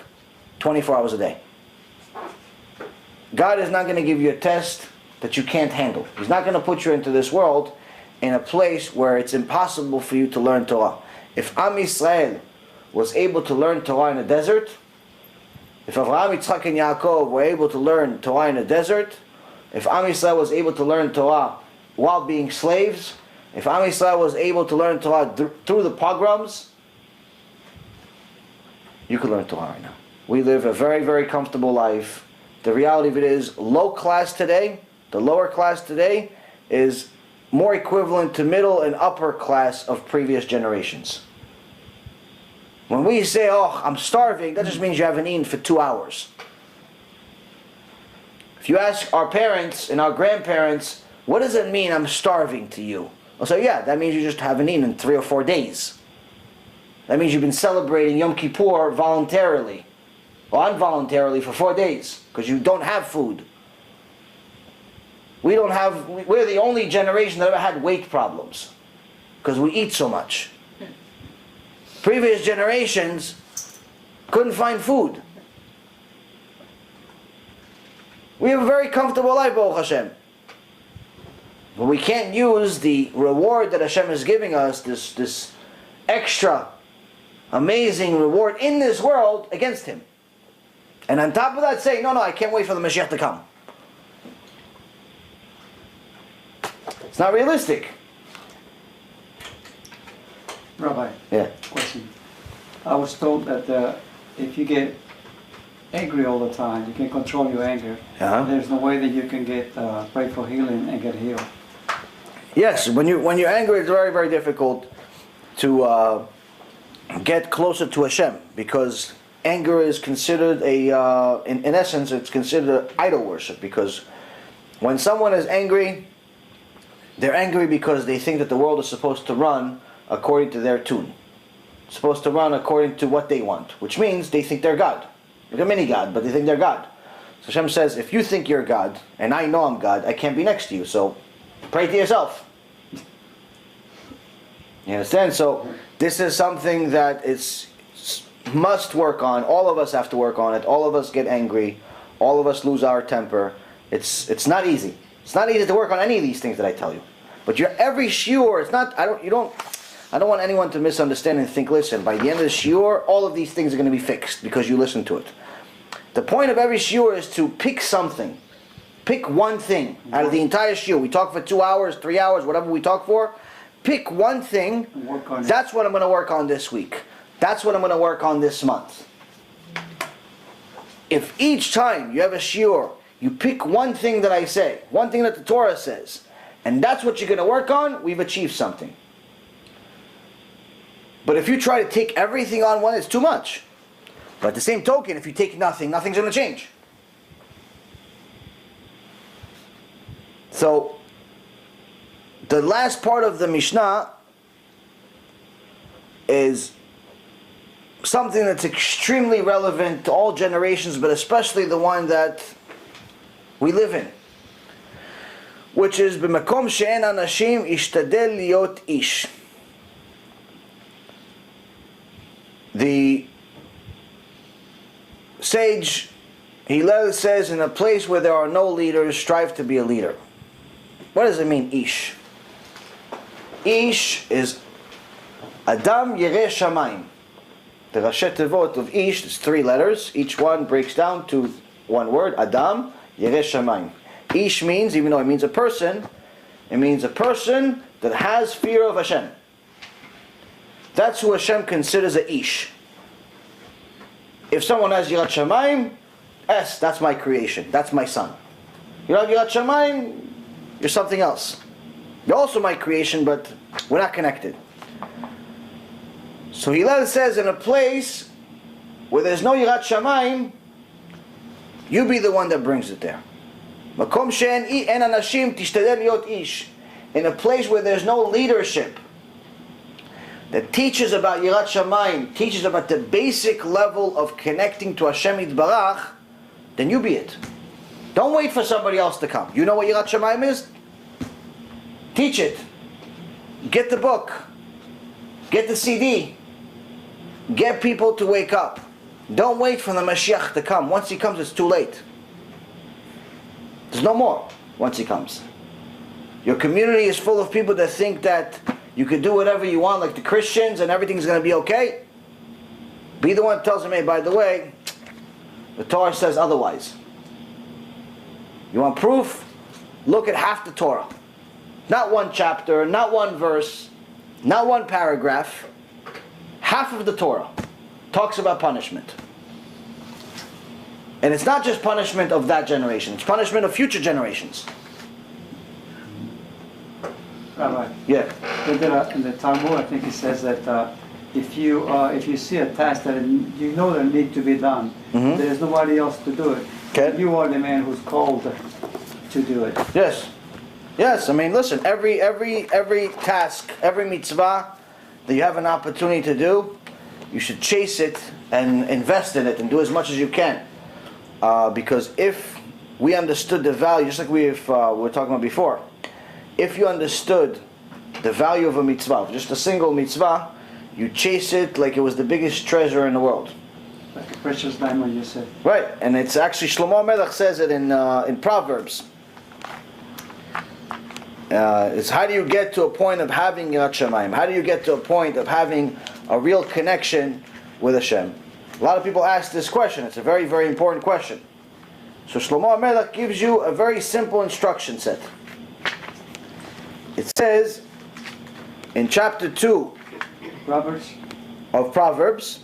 24 hours a day. God is not going to give you a test that you can't handle. He's not going to put you into this world in a place where it's impossible for you to learn Torah. If Am Yisrael was able to learn Torah in a desert, if Avraham, Yitzchak, and Yaakov were able to learn Torah in a desert, if Am Yisrael was able to learn Torah while being slaves, if Am Yisrael was able to learn Torah through the pogroms, you could learn Torah right now. We live a very, very comfortable life. The reality of it is, low class today, the lower class today, is more equivalent to middle and upper class of previous generations. When we say, oh, I'm starving, that just means you haven't eaten for 2 hours. If you ask our parents and our grandparents, what does it mean I'm starving to you? They'll say, yeah, that means you just haven't eaten in 3 or 4 days. That means you've been celebrating Yom Kippur voluntarily or involuntarily for 4 days because you don't have food. We're the only generation that ever had weight problems because we eat so much. Previous generations couldn't find food. We have a very comfortable life, Baruch Hashem. But we can't use the reward that Hashem is giving us, this extra amazing reward in this world, against Him. And on top of that say, no, I can't wait for the Mashiach to come. It's not realistic. Rabbi, Yeah. question. I was told that if you get angry all the time, you can control your anger. Yeah. There's no way that you can pray for healing and get healed. Yes, when you're angry, it's very, very difficult to get closer to Hashem, because anger is considered in essence, it's considered idol worship. Because when someone is angry, they're angry because they think that the world is supposed to run according to their tune. It's supposed to run according to what they want, which means they think they're God. Like a mini God, but they think they're God. So Hashem says, if you think you're God, and I know I'm God, I can't be next to you, so pray to yourself. You understand? So this is something that is must work on. All of us have to work on it. All of us get angry. All of us lose our temper. It's not easy. It's not easy to work on any of these things that I tell you. But every shiur, it's not. I don't want anyone to misunderstand and think. Listen, by the end of the shiur, all of these things are going to be fixed because you listen to it. The point of every shiur is to pick something. Pick one thing out of the entire shiur. We talk for 2 hours, 3 hours, whatever we talk for. Pick one thing. That's what I'm going to work on this week. That's what I'm going to work on this month. If each time you have a shiur, you pick one thing that I say, one thing that the Torah says, and that's what you're going to work on, we've achieved something. But if you try to take everything on one, it's too much. But at the same token, if you take nothing, nothing's going to change. So, the last part of the Mishnah is something that's extremely relevant to all generations, but especially the one that we live in, which is b'makom she'en anashim ishtadel liot ish. The sage Hillel says, in a place where there are no leaders, strive to be a leader. What does it mean, ish? Ish is Adam Yireh Shamayim. The Rashi Tevot of Ish is 3 letters. Each one breaks down to one word, Adam Yireh Shamayim. Ish means, even though it means a person, it means a person that has fear of Hashem. That's who Hashem considers a Ish. If someone has Yirat Shamayim, that's my creation, that's my son. You don't have Yirat Shamayim, you're something else. You're also my creation, but we're not connected. So Hillel says, in a place where there's no Yirat Shamayim, you be the one that brings it there. Makom she'en anashim tishtadel liot ish. In a place where there's no leadership that teaches about Yirat Shamayim, teaches about the basic level of connecting to Hashem Yitbarach, then you be it. Don't wait for somebody else to come. You know what Yirat Shamayim is? Teach it. Get the book. Get the CD. Get people to wake up. Don't wait for the Mashiach to come. Once he comes, it's too late. There's no more once he comes. Your community is full of people that think that you could do whatever you want, like the Christians, and everything's going to be okay. Be the one that tells them, hey, by the way, the Torah says otherwise. You want proof? Look at half the Torah. Not one chapter, not one verse, not one paragraph. Half of the Torah talks about punishment. And it's not just punishment of that generation, it's punishment of future generations. Rabbi, Yeah. in the Talmud, I think it says that if you see a task that you know that need to be done, there is nobody else to do it. Okay. You are the man who's called to do it. Yes. Yes, I mean, listen, every task, every mitzvah that you have an opportunity to do, you should chase it and invest in it and do as much as you can. Because if we understood the value, just like we were talking about before, if you understood the value of a mitzvah, just a single mitzvah, you chase it like it was the biggest treasure in the world. Like a precious diamond, you said. Right, and it's actually, Shlomo Melech says it in Proverbs. It's how do you get to a point of having Yirat Shamayim? How do you get to a point of having a real connection with Hashem? A lot of people ask this question. It's a very, very important question. So Shlomo Melech gives you a very simple instruction set. It says in chapter 2 of Proverbs,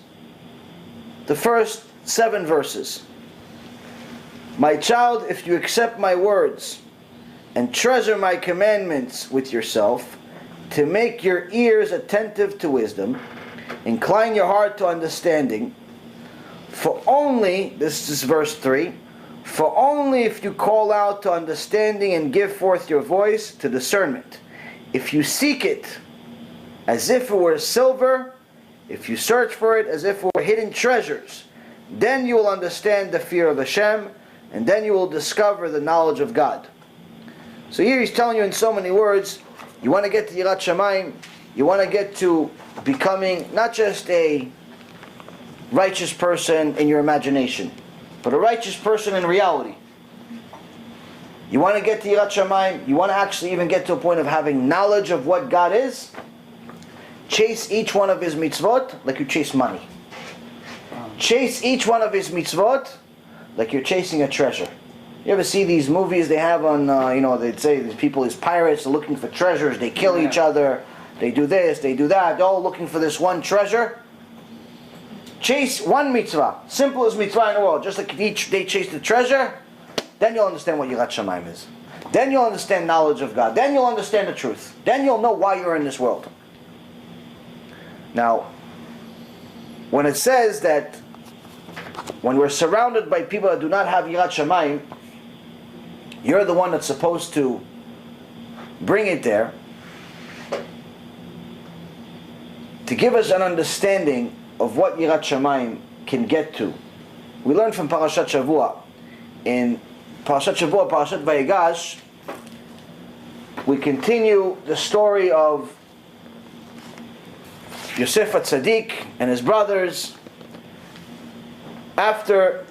the first 7 verses. My child, if you accept my words and treasure my commandments with yourself, to make your ears attentive to wisdom, incline your heart to understanding, for only, this is verse 3, for only if you call out to understanding and give forth your voice to discernment, if you seek it as if it were silver, if you search for it as if it were hidden treasures, then you will understand the fear of Hashem, and then you will discover the knowledge of God. So here he's telling you in so many words, you want to get to Yirat Shamayim, you want to get to becoming not just a righteous person in your imagination, but a righteous person in reality. You want to get to Yirat Shamayim, you want to actually even get to a point of having knowledge of what God is. Chase each one of His mitzvot like you chase money. Chase each one of His mitzvot like you're chasing a treasure. You ever see these movies they have on, they'd say these people, these pirates are looking for treasures, they kill each other, they do this, they do that, they're all looking for this one treasure. Chase one mitzvah, simplest mitzvah in the world, just like each day chase the treasure, then you'll understand what Yirat Shamayim is. Then you'll understand knowledge of God. Then you'll understand the truth. Then you'll know why you're in this world. Now, when it says that when we're surrounded by people that do not have Yirat Shamayim, you're the one that's supposed to bring it there, to give us an understanding of what Yirat Shamayim can get to. We learned from Parashá HaShavua. In Parashá HaShavua, Parashat Vayigash, we continue the story of Yosef HaTzadik and his brothers. After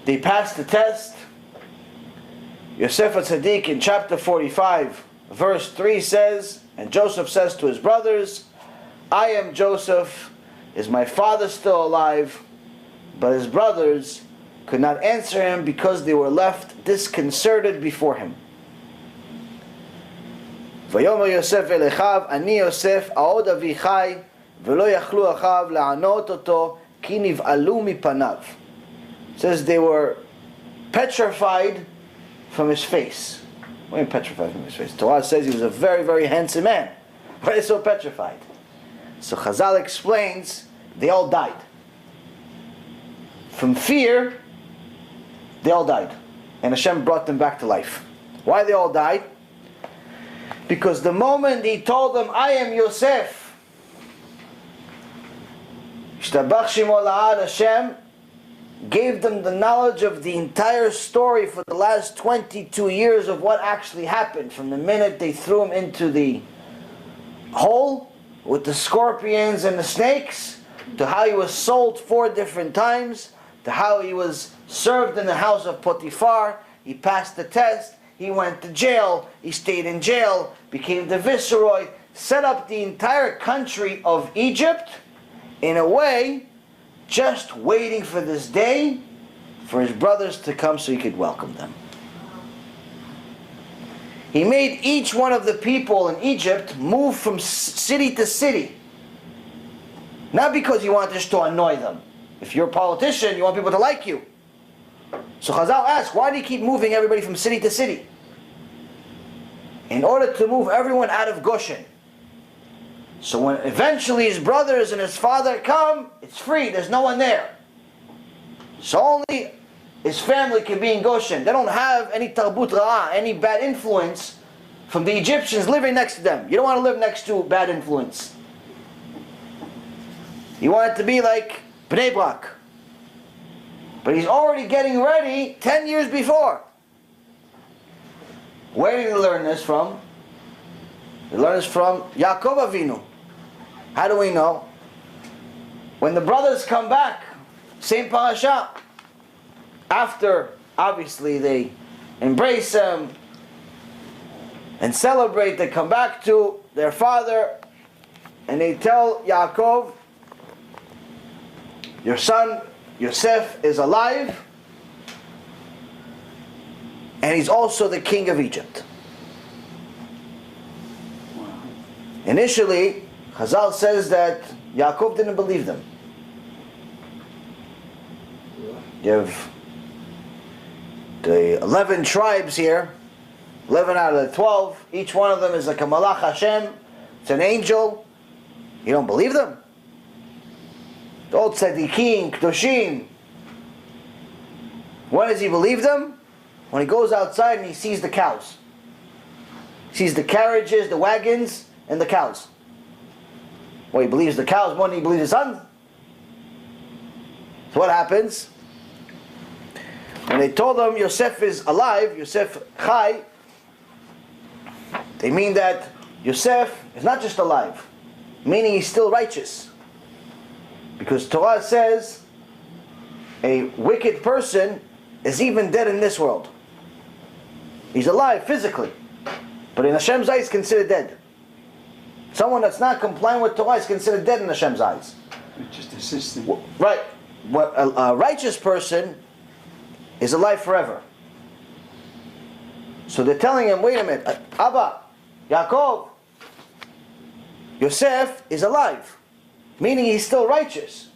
they passed the test, Yosef HaTzadik in chapter 45, verse 3 says, and Joseph says to his brothers, I am Joseph, is my father still alive? But his brothers could not answer him because they were left disconcerted before him. ויאמר יוסף אל אחיו, אני יוסף, העוד אבי חי, ולא יכלו אחיו לענות אותו, כי נבהלו מפניו. It says they were petrified from his face. What do you mean petrified from his face? The Torah says he was a very, very handsome man. Why are they so petrified? So Chazal explains, they all died. From fear, they all died. And Hashem brought them back to life. Why they all died? Because the moment he told them, I am Yosef, Shtabach Shemo La'ad, Hashem gave them the knowledge of the entire story for the last 22 years of what actually happened. From the minute they threw him into the hole with the scorpions and the snakes, to how he was sold 4 different times, to how he was served in the house of Potiphar. He passed the test. He went to jail, he stayed in jail, became the viceroy, set up the entire country of Egypt in a way, just waiting for this day, for his brothers to come so he could welcome them. He made each one of the people in Egypt move from city to city. Not because he wanted just to annoy them. If you're a politician, you want people to like you. So Chazal asks, why do you keep moving everybody from city to city? In order to move everyone out of Goshen. So when eventually his brothers and his father come, it's free, there's no one there. So only his family can be in Goshen. They don't have any tarbut ra'ah, any bad influence from the Egyptians living next to them. You don't want to live next to bad influence. You want it to be like Bnei Brak. But he's already getting ready 10 years before. Where did he learn this from? He learned this from Yaakov Avinu. How do we know? When the brothers come back, same parasha, after obviously they embrace him and celebrate, they come back to their father and they tell Yaakov, your son Yosef is alive, and he's also the king of Egypt. Initially, Chazal says that Yaakov didn't believe them. You have the 11 tribes here, 11 out of the 12. Each one of them is like a Malach Hashem. It's an angel. You don't believe them? The old tzaddikim, kdoshim. When does he believe them? When he goes outside and he sees the cows. He sees the carriages, the wagons, and the cows. Well, he believes the cows more than he believes the sun. So what happens? when they told him Yosef is alive, Yosef Chai, they mean that Yosef is not just alive, meaning he's still righteous. Because Torah says a wicked person is even dead in this world. He's alive physically, but in Hashem's eyes, he's considered dead. Someone that's not complying with Torah is considered dead in Hashem's eyes. Just assisting. Right. What a righteous person is alive forever. So they're telling him, wait a minute, Abba, Yaakov, Yosef is alive, meaning he's still righteous,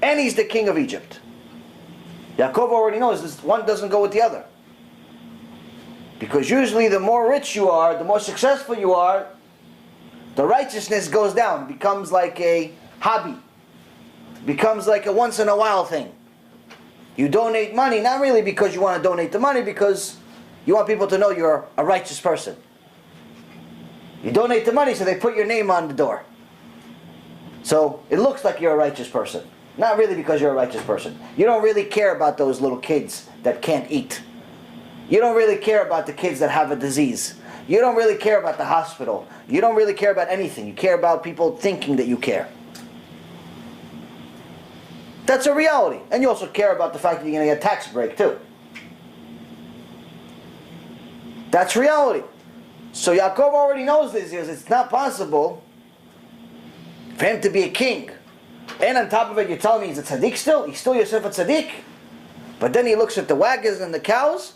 and he's the king of Egypt. Yaakov already knows this, one doesn't go with the other. Because usually the more rich you are, the more successful you are, the righteousness goes down, becomes like a hobby, becomes like a once in a while thing. You donate money, not really because you want to donate the money, because you want people to know you're a righteous person. You donate the money so they put your name on the door. So it looks like you're a righteous person. Not really because you're a righteous person. You don't really care about those little kids that can't eat. You don't really care about the kids that have a disease. You don't really care about the hospital. You don't really care about anything. You care about people thinking that you care. That's a reality. And you also care about the fact that you're going to get a tax break too. That's reality. So Yaakov already knows this. It's not possible for him to be a king. And on top of it, you're telling me he's a tzaddik still? He's still Yosef a tzaddik? But then he looks at the wagons and the cows,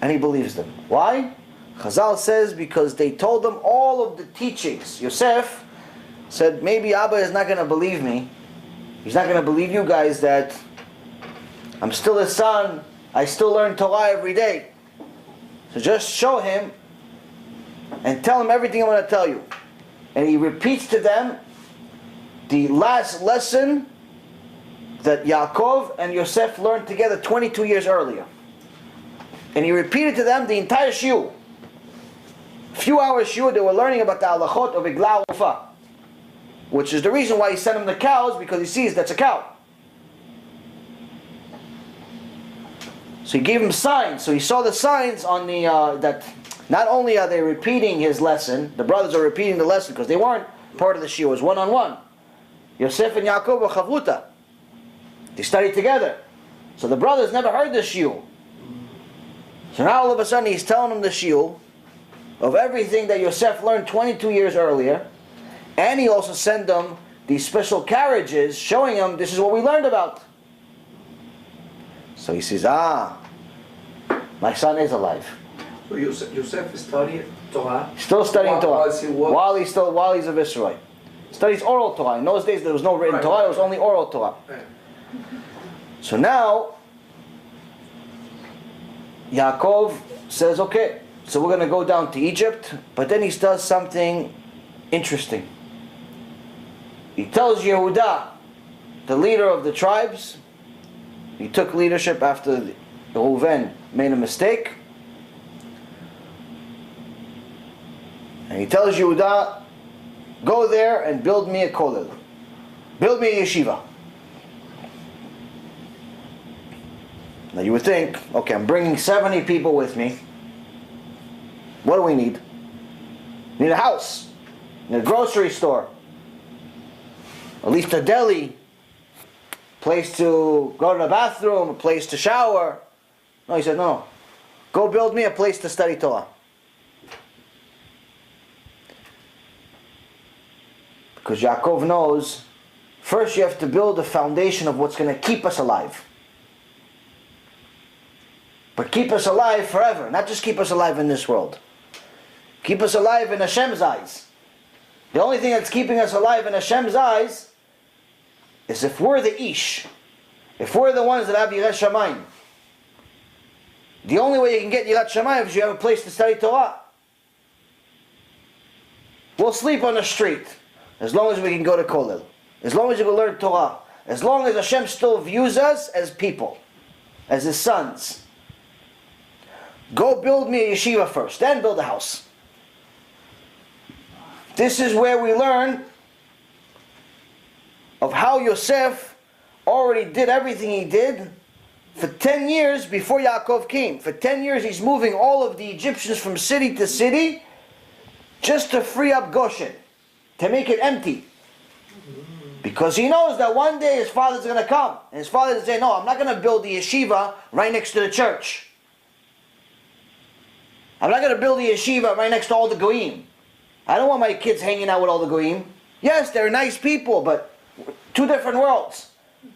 and he believes them. Why? Chazal says because they told him all of the teachings. Yosef said, maybe Abba is not going to believe me. He's not going to believe you guys that I'm still his son. I still learn Torah every day. So just show him and tell him everything I'm going to tell you. And he repeats to them the last lesson that Yaakov and Yosef learned together 22 years earlier. And he repeated to them the entire shiur. Few hours shiur, they were learning about the halachot of Igla Ufa, which is the reason why he sent them the cows, because he sees that's a cow. So he gave him signs. So he saw the signs on the that not only are they repeating his lesson, the brothers are repeating the lesson because they weren't part of the shiur. It was one-on-one. Yosef and Yaakov were chavruta. They studied together. So the brothers never heard the shiur. So now all of a sudden he's telling them the shiur of everything that Yosef learned 22 years earlier. And he also sent them these special carriages showing them this is what we learned about. So he says, my son is alive. So Yosef studied Torah. Still studying Torah. While While he's a Viceroy. Studies oral Torah. In those days there was no written Torah, it was only oral Torah. Right. So now, Yaakov says, okay, so we're going to go down to Egypt, but then he does something interesting. He tells Yehuda, the leader of the tribes, he took leadership after Reuven made a mistake, and he tells Yehuda, go there and build me a kollel. Build me a yeshiva. Now you would think, okay, I'm bringing 70 people with me. What do we need? We need a house. We need a grocery store. At least a deli. Place to go to the bathroom, a place to shower. No, he said, no. Go build me a place to study Torah. Because Yaakov knows, first you have to build a foundation of what's going to keep us alive. But keep us alive forever, not just keep us alive in this world. Keep us alive in Hashem's eyes. The only thing that's keeping us alive in Hashem's eyes is if we're the Ish, if we're the ones that have Yirat Shamayim. The only way you can get Yirat Shamayim is you have a place to study Torah. We'll sleep on the street as long as we can go to kollel, as long as you can learn Torah, as long as Hashem still views us as people, as His sons. Go build me a yeshiva first, then build a house. This is where we learn of how Yosef already did everything he did for 10 years before Yaakov came. For 10 years he's moving all of the Egyptians from city to city just to free up Goshen, to make it empty. Because he knows that one day his father's going to come. And his father will say, no, I'm not going to build the yeshiva right next to the church. I'm not going to build the yeshiva right next to all the goyim. I don't want my kids hanging out with all the goyim. Yes, they're nice people, but two different worlds.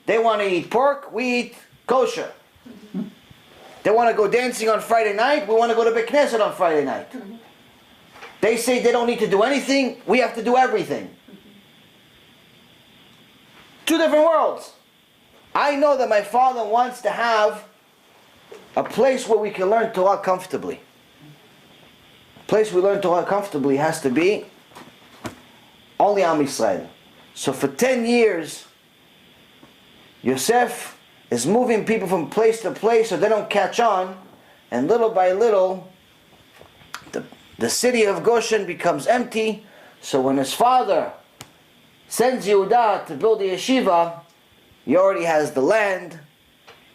They want to eat pork, we eat kosher. They want to go dancing on Friday night, we want to go to Beit Knesset on Friday night. They say they don't need to do anything, we have to do everything. Two different worlds. I know that my father wants to have a place where we can learn Torah comfortably. A place we learn Torah comfortably has to be only Am Yisrael. So for 10 years, Yosef is moving people from place to place so they don't catch on, and little by little, the city of Goshen becomes empty. So when his father sends Yehuda to build a yeshiva, he already has the land.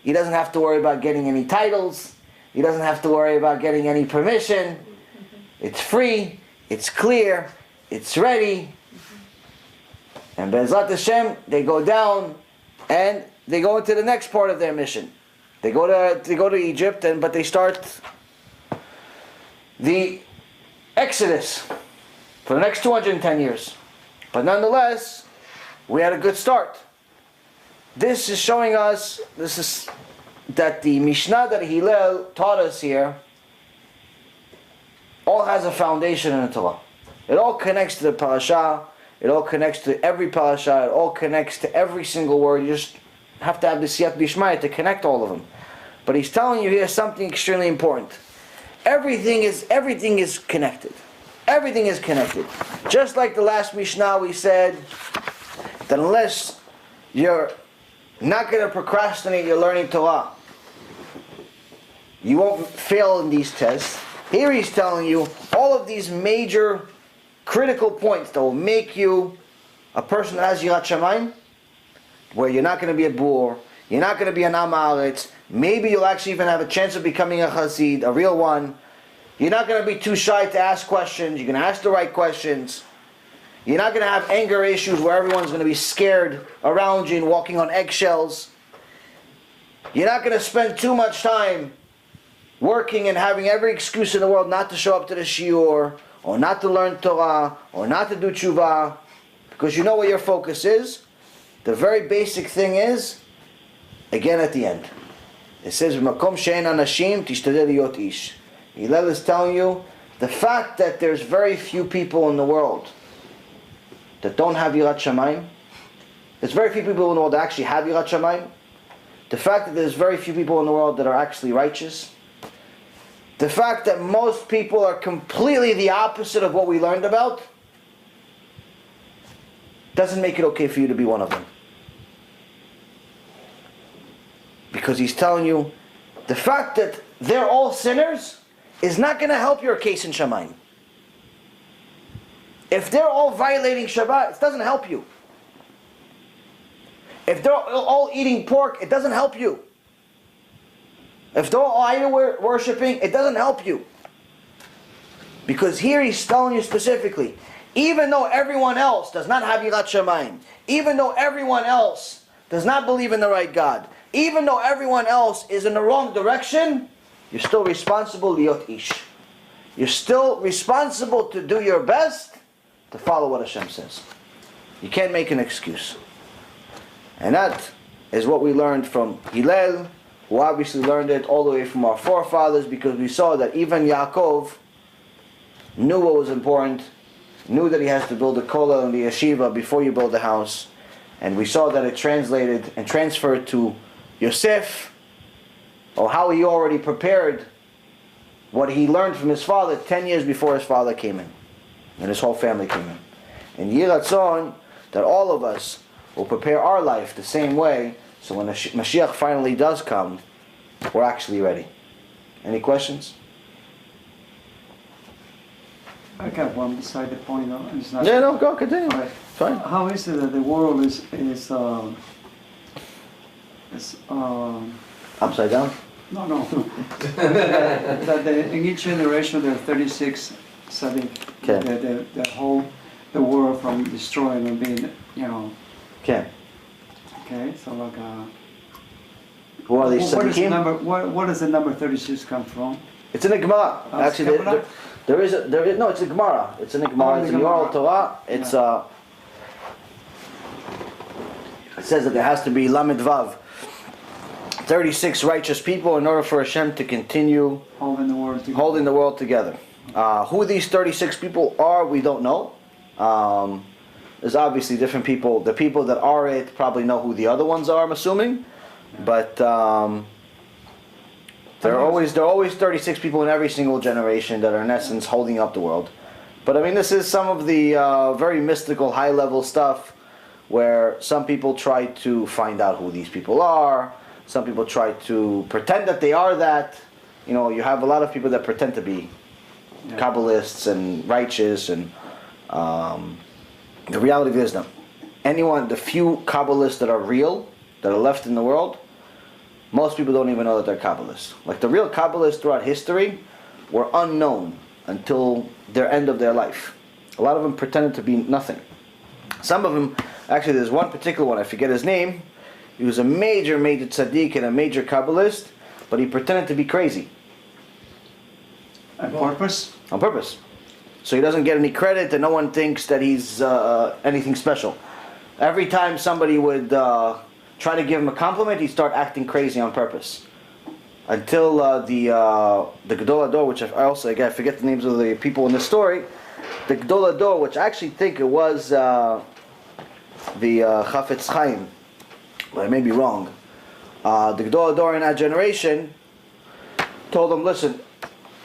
He doesn't have to worry about getting any titles. He doesn't have to worry about getting any permission. It's free, it's clear, it's ready. And Be'ezrat Hashem, they go down and they go into the next part of their mission. They go to Egypt, but they start the Exodus for the next 210 years. But nonetheless, we had a good start. This is showing us, that the Mishna that Hillel taught us here all has a foundation in the Torah. It all connects to the parasha. It all connects to every parasha. It all connects to every single word. You just have to have the siyat b'ishmaya to connect all of them. But he's telling you here something extremely important. Everything is connected. Everything is connected. Just like the last Mishnah we said that unless you're not going to procrastinate your learning Torah, you won't fail in these tests. Here he's telling you all of these major critical points that will make you a person that has Yirat Shamayim, where you're not going to be a boor, you're not going to be an Am HaAretz, maybe you'll actually even have a chance of becoming a Chassid, a real one. You're not going to be too shy to ask questions, you're going to ask the right questions. You're not going to have anger issues where everyone's going to be scared around you and walking on eggshells. You're not going to spend too much time working and having every excuse in the world not to show up to the shiur, or not to learn Torah, or not to do tshuva, because you know what your focus is. The very basic thing is, again at the end, it says, "V'makom she'en anashim tishtadel liot ish." Hillel is telling you the fact that there's very few people in the world that don't have Yirat Shamayim. There's very few people in the world that actually have Yirat Shamayim. The fact that there's very few people in the world that are actually righteous. The fact that most people are completely the opposite of what we learned about doesn't make it okay for you to be one of them. Because he's telling you the fact that they're all sinners is not going to help your case in Shamayim. If they're all violating Shabbat, it doesn't help you. If they're all eating pork, it doesn't help you. If they're all idol worshipping, it doesn't help you. Because here he's telling you specifically, even though everyone else does not have Yirat Shamayim, even though everyone else does not believe in the right God, even though everyone else is in the wrong direction, you're still responsible liot ish. You're still responsible to do your best to follow what Hashem says. You can't make an excuse. And that is what we learned from Hillel, who obviously learned it all the way from our forefathers, because we saw that even Yaakov knew what was important, knew that he has to build a kollel and the yeshiva before you build a house. And we saw that it translated and transferred to Yosef, or how he already prepared what he learned from his father 10 years before his father came in, and his whole family came in. And Yeh Ratzon that all of us will prepare our life the same way, so when the Mashiach finally does come, we're actually ready. Any questions? I got one beside the point. It's not Yeah, no, go, continue. Right. Fine. How is it that the world is Upside down? No, no. That in each generation there are 36 tzaddik. Okay. That hold the world from destroying and being, Okay. Okay, so like Who are these what is the tzaddikim? number? What does the number 36 come from? It's in the Gemara. Oh, it's Actually, Gemara? there is no. It's a Gemara. It's in the Gemara. Oh, It's the in the oral Gemara. Torah. It's It says that there has to be Lamed Vav, 36 righteous people in order for Hashem to continue Holding the world together. holding the world together. Who these 36 people are, we don't know. There's obviously different people. The people that are it probably know who the other ones are, I'm assuming. But there are always 36 people in every single generation that are in essence holding up the world. But I mean, this is some of the very mystical, high-level stuff where some people try to find out who these people are. Some people try to pretend that they are that. You have a lot of people that pretend to be Kabbalists and righteous, and the reality is that the few Kabbalists that are real, that are left in the world, most people don't even know that they're Kabbalists. Like the real Kabbalists throughout history were unknown until their end of their life. A lot of them pretended to be nothing. Some of them, actually there's one particular one, I forget his name. He was a major tzaddik and a major Kabbalist, but he pretended to be crazy. On purpose? On purpose. So he doesn't get any credit and no one thinks that he's anything special. Every time somebody would try to give him a compliment, he'd start acting crazy on purpose. Until the Gadol Hador, which I also, again, I forget the names of the people in the story, the Gadol Hador, which I actually think it was the Chafetz Chaim, but I may be wrong. The Gadol Hador in that generation told him, listen,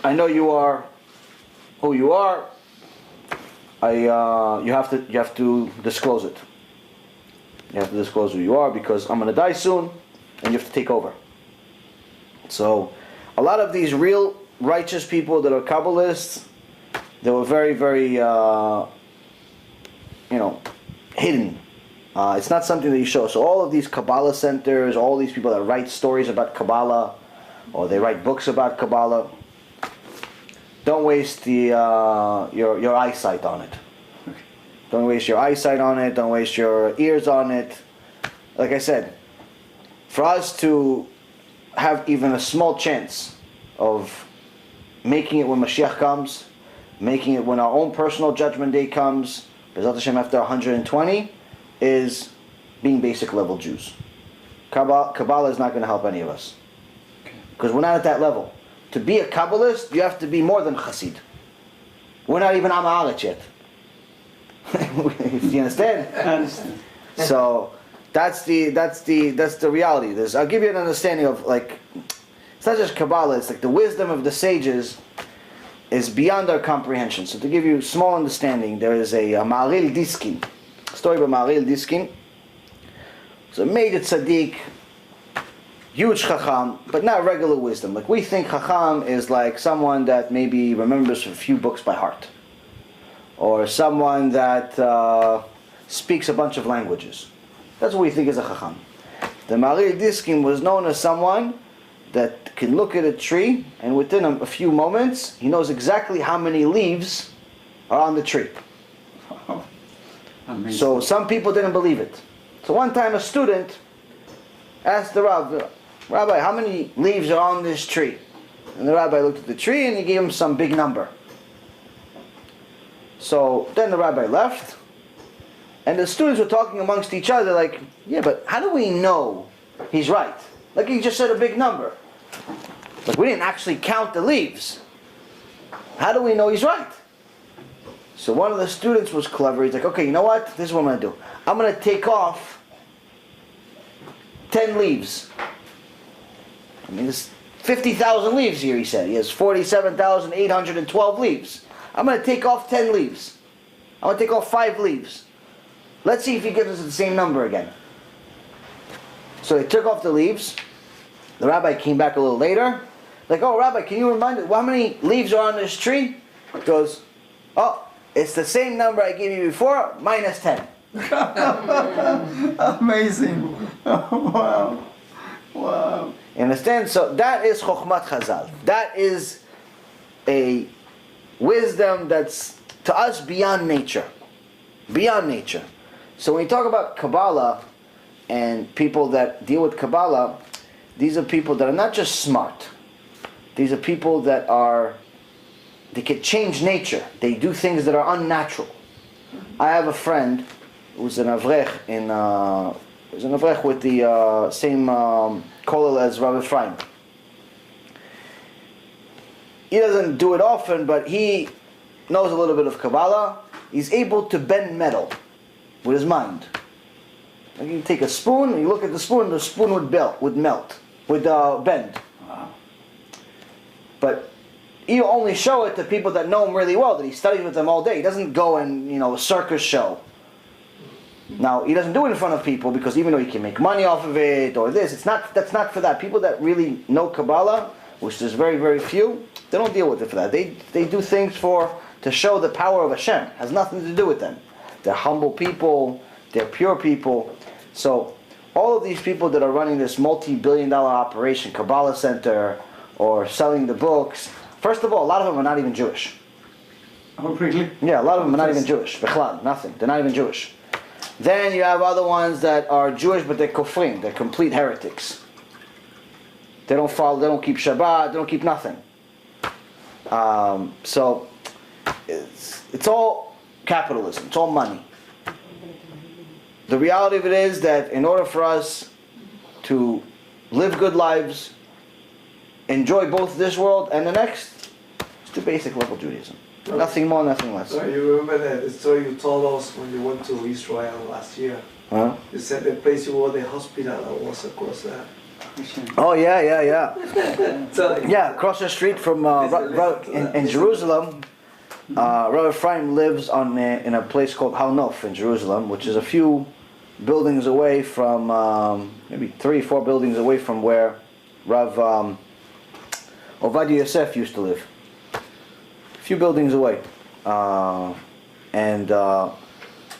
I know you are who you are. You have to disclose it. You have to disclose who you are because I'm going to die soon, and you have to take over. So, a lot of these real righteous people that are Kabbalists, they were very, very, hidden. It's not something that you show. So all of these Kabbalah centers, all these people that write stories about Kabbalah, or they write books about Kabbalah, don't waste your eyesight on it. Don't waste your eyesight on it. Don't waste your ears on it. Like I said, for us to have even a small chance of making it when Mashiach comes, making it when our own personal judgment day comes, B'ezrat Hashem after 120, is being basic level Jews. Kabbalah is not going to help any of us. Because we're not at that level. To be a Kabbalist, you have to be more than Chassid. We're not even Am HaAretz yet. You understand? I understand. So that's the reality. I'll give you an understanding of, like, it's not just Kabbalah, it's like the wisdom of the sages is beyond our comprehension. So to give you small understanding, there is a Ma'aril Diskin, story about Ma'aril Diskin. It's a major tzaddik, huge chacham, but not regular wisdom. Like we think chacham is like someone that maybe remembers a few books by heart, or someone that speaks a bunch of languages. That's what we think is a chacham. The Ma'aril Diskin was known as someone that can look at a tree and within a few moments he knows exactly how many leaves are on the tree. Amazing. So some people didn't believe it. So one time a student asked the Rav, Rabbi, how many leaves are on this tree? And the Rabbi looked at the tree and he gave him some big number. So then the Rabbi left, and the students were talking amongst each other like, yeah, but how do we know he's right? Like he just said a big number. Like we didn't actually count the leaves. How do we know he's right? So one of the students was clever. He's like, okay, you know what? This is what I'm going to do. I'm going to take off 10 leaves. I mean, there's 50,000 leaves here, he said. He has 47,812 leaves. I'm going to take off 10 leaves. I'm going to take off 5 leaves. Let's see if he gives us the same number again. So they took off the leaves. The rabbi came back a little later. Like, oh, Rabbi, can you remind me, how many leaves are on this tree? He goes, oh, it's the same number I gave you before, minus 10. Amazing. Wow. Wow. You understand? So that is Chokhmat Chazal. That is a wisdom that's to us beyond nature. Beyond nature. So when you talk about Kabbalah and people that deal with Kabbalah, these are people that are not just smart. These are people that they can change nature. They do things that are unnatural. I have a friend who's an Avrech with the same kollel as Rav Ephraim. He doesn't do it often, but he knows a little bit of Kabbalah. He's able to bend metal with his mind. Like you take a spoon, you look at the spoon would bend. But you only show it to people that know him really well, that he studies with them all day. He doesn't go and, a circus show. Now, he doesn't do it in front of people because even though he can make money off of it or this, that's not for that. People that really know Kabbalah, which there's very, very few, they don't deal with it for that. They do things to show the power of Hashem. It has nothing to do with them. They're humble people, they're pure people. So, all of these people that are running this multi-billion-dollar operation, Kabbalah Center, or selling the books, first of all, a lot of them are not even Jewish. Oh, really? Yeah, a lot of them are not even Jewish. Bechlal, nothing. They're not even Jewish. Then you have other ones that are Jewish, but they're kofrim. They're complete heretics. They don't follow, they don't keep Shabbat, they don't keep nothing. So, it's all capitalism. It's all money. The reality of it is that in order for us to live good lives, enjoy both this world and the next, it's the basic level Judaism. Nothing more, nothing less. So you remember that story you told us when you went to Israel last year? Huh? You said the place you were, the hospital was across there. Oh yeah. So, Yeah, across the street from in Jerusalem, Rav Ephraim lives in a place called Har Nof in Jerusalem, which is a few buildings away from, maybe 3-4 buildings away from where Rav Ovadia Yosef used to live. A few buildings away, but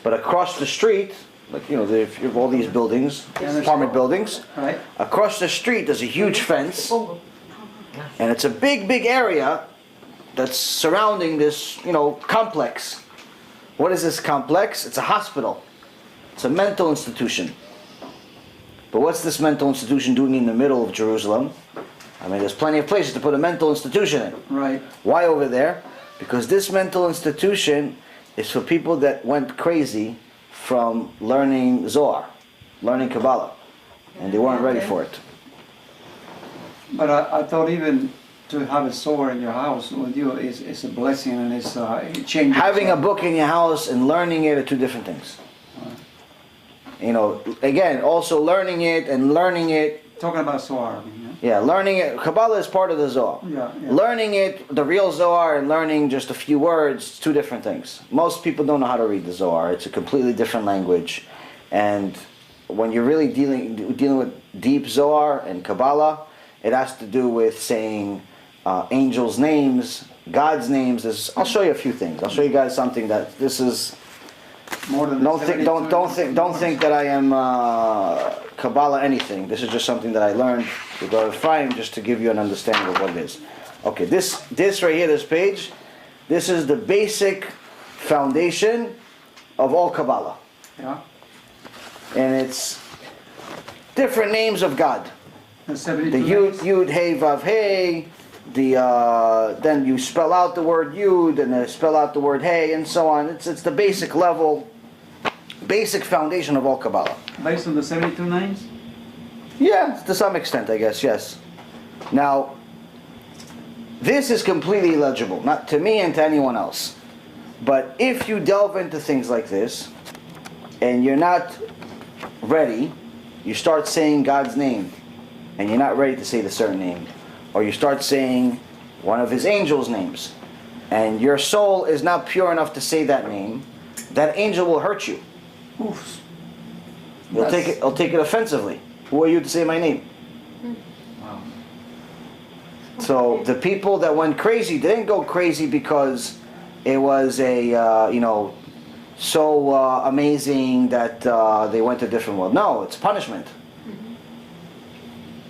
across the street, like you have all these buildings, apartment buildings. Right. Across the street, there's a huge fence, and it's a big area that's surrounding this, complex. What is this complex? It's a hospital. It's a mental institution. But what's this mental institution doing in the middle of Jerusalem? I mean, there's plenty of places to put a mental institution in. Right. Why over there? Because this mental institution is for people that went crazy from learning Zohar, learning Kabbalah, and they weren't ready for it. But I thought even to have a sword in your house with you is a blessing and it changes. Having a book in your house and learning it are two different things. Again, also learning it and learning it. Talking about Zohar. Yeah, learning it. Kabbalah is part of the Zohar. Yeah. Learning it, the real Zohar, and learning just a few words, two different things. Most people don't know how to read the Zohar. It's a completely different language. And when you're really dealing with deep Zohar and Kabbalah, it has to do with saying angels' names, God's names. I'll show you a few things. I'll show you guys something that this is. More than Don't think that I am Kabbalah anything. This is just something that I learned with Rav Ephraim, just to give you an understanding of what it is. Okay, this right here, this page, this is the basic foundation of all Kabbalah. Yeah. And it's different names of God. The The 72 Yud, Hey, Vav, Hey. Then you spell out the word Yud, and then spell out the word Hey, and so on. It's the basic level, basic foundation of all Kabbalah. Based on the 72 names? Yeah, to some extent, I guess, yes. Now, this is completely illegible, not to me and to anyone else. But if you delve into things like this, and you're not ready, you start saying God's name, and you're not ready to say the certain name, or you start saying one of His angels' names, and your soul is not pure enough to say that name, that angel will hurt you. Oof. He'll take it offensively. Who are you to say my name? Wow. So the people that went crazy didn't go crazy because it was so amazing that they went to a different world. No, it's punishment.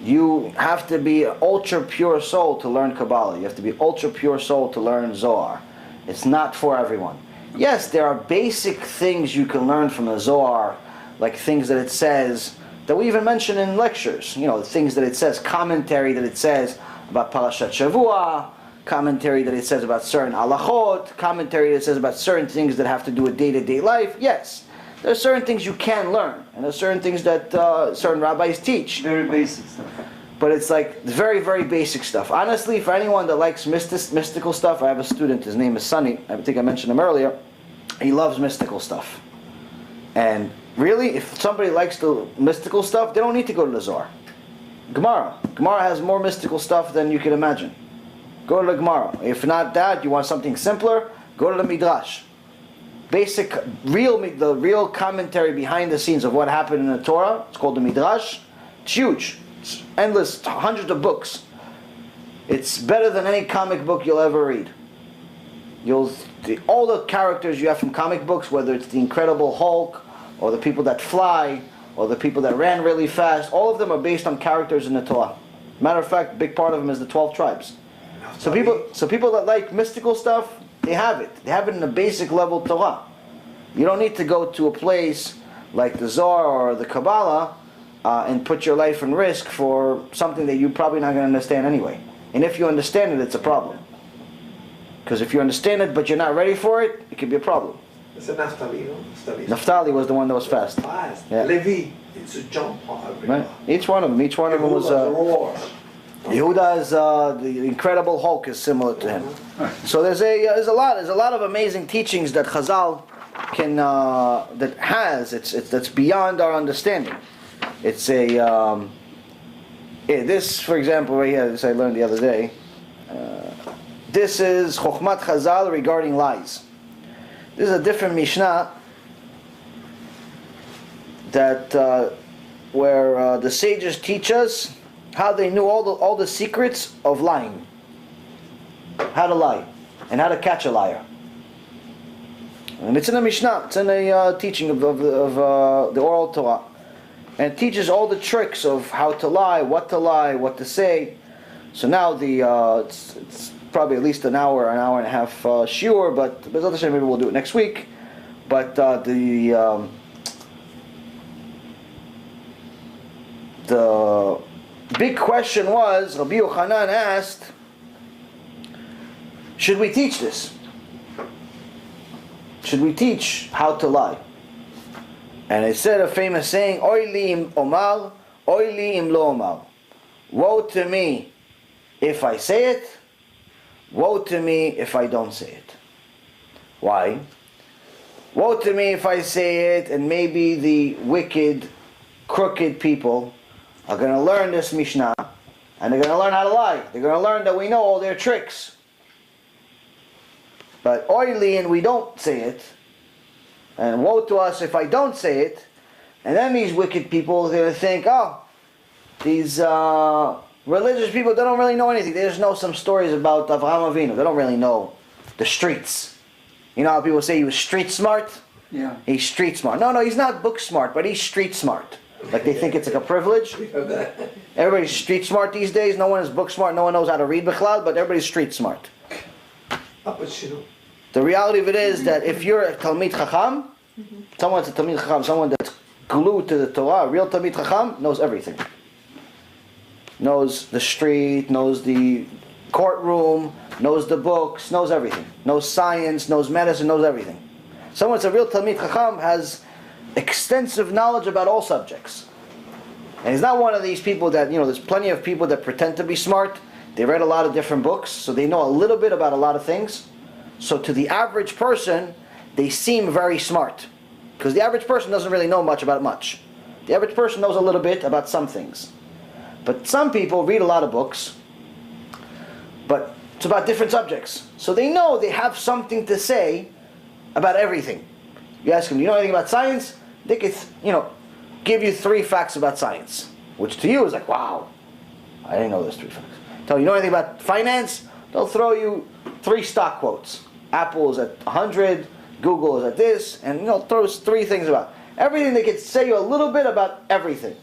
You have to be an ultra pure soul to learn Kabbalah. You have to be ultra pure soul to learn Zohar. It's not for everyone. Yes, there are basic things you can learn from the Zohar, like things that it says, that we even mention in lectures. You know, things that it says, commentary that it says about Parashá HaShavua, commentary that it says about certain halachot, commentary that says about certain things that have to do with day-to-day life. Yes, there are certain things you can learn, and there are certain things that certain rabbis teach. Very basic stuff. But it's like very, very basic stuff. Honestly, for anyone that likes mystical stuff, I have a student, his name is Sunny, I think I mentioned him earlier. He loves mystical stuff. And really, if somebody likes the mystical stuff, they don't need to go to the Zohar. Gemara has more mystical stuff than you can imagine. Go to the Gemara. If not that, you want something simpler, go to the Midrash. The real commentary behind the scenes of what happened in the Torah, it's called the Midrash. It's huge. It's endless, hundreds of books. It's better than any comic book you'll ever read. All the characters you have from comic books, whether it's the Incredible Hulk, or the people that fly, or the people that ran really fast, all of them are based on characters in the Torah. Matter of fact, a big part of them is the 12 tribes. So people that like mystical stuff, they have it. They have it in a basic level Torah. You don't need to go to a place like the Zohar or the Kabbalah and put your life in risk for something that you're probably not going to understand anyway. And if you understand it, it's a problem. Because if you understand it but you're not ready for it, it could be a problem. It's a Naphtali, no? Naphtali was the one that was fast. Yeah. Levi, it's a jump. Right. Each one of them was... Yehuda is the Incredible Hulk is similar to him. So there's a lot of amazing teachings that Chazal can that's beyond our understanding. It's this, for example, right here. This I learned the other day. This is Chokhmat Chazal regarding lies. This is a different Mishnah that where the sages teach us how they knew all the secrets of lying, how to lie, and how to catch a liar. And it's in a Mishnah. It's in a teaching of the oral Torah, and it teaches all the tricks of how to lie, what to say. So now it's probably at least an hour and a half shiur, but B'ezrat Hashem, maybe we'll do it next week. But the big question was, Rabbi Yochanan asked, should we teach this? Should we teach how to lie? And it said a famous saying, Oy li im omar, oy li im lo omar. Woe to me if I say it, woe to me if I don't say it. Why? Woe to me if I say it, and maybe the wicked, crooked people are going to learn this Mishnah, and they're going to learn how to lie. They're going to learn that we know all their tricks. But oily, and we don't say it, and woe to us if I don't say it, and then these wicked people are going to think, oh, these religious people, they don't really know anything. They just know some stories about Avraham Avinu. They don't really know the streets. You know how people say he was street smart? Yeah. He's street smart. No, he's not book smart, but he's street smart. Like they think it's like a privilege. Everybody's street smart these days. No one is book smart. No one knows how to read Bichlal, but everybody's street smart. The reality of it is that if you're a Talmid Chacham, someone's a Talmid Chacham, someone that's glued to the Torah, a real Talmid Chacham knows everything. Knows the street, knows the courtroom, knows the books, knows everything. Knows science, knows medicine, knows everything. Someone that's a real Talmid Chacham has extensive knowledge about all subjects. And he's not one of these people that, there's plenty of people that pretend to be smart. They read a lot of different books, so they know a little bit about a lot of things. So to the average person, they seem very smart. Because the average person doesn't really know much about much. The average person knows a little bit about some things. But some people read a lot of books, but it's about different subjects. So they know they have something to say about everything. You ask them, do you know anything about science? They could, give you 3 facts about science. Which to you is like, wow, I didn't know those 3 facts. Tell you know anything about finance? They'll throw you 3 stock quotes. Apple is at 100, Google is at this, and throw 3 things about everything. They could say you a little bit about everything.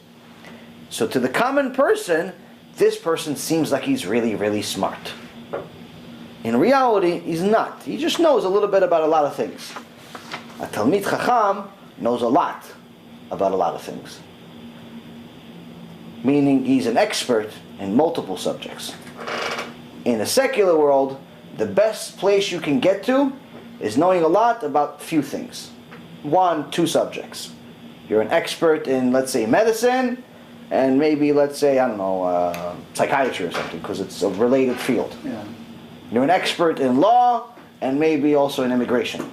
So to the common person, this person seems like he's really, really smart. In reality, he's not. He just knows a little bit about a lot of things. A Talmid Chacham knows a lot about a lot of things. Meaning he's an expert in multiple subjects. In a secular world, the best place you can get to is knowing a lot about few things. 1, 2 subjects. You're an expert in, let's say, medicine, and maybe, let's say, I don't know, psychiatry or something, because it's a related field. Yeah. You're an expert in law, and maybe also in immigration.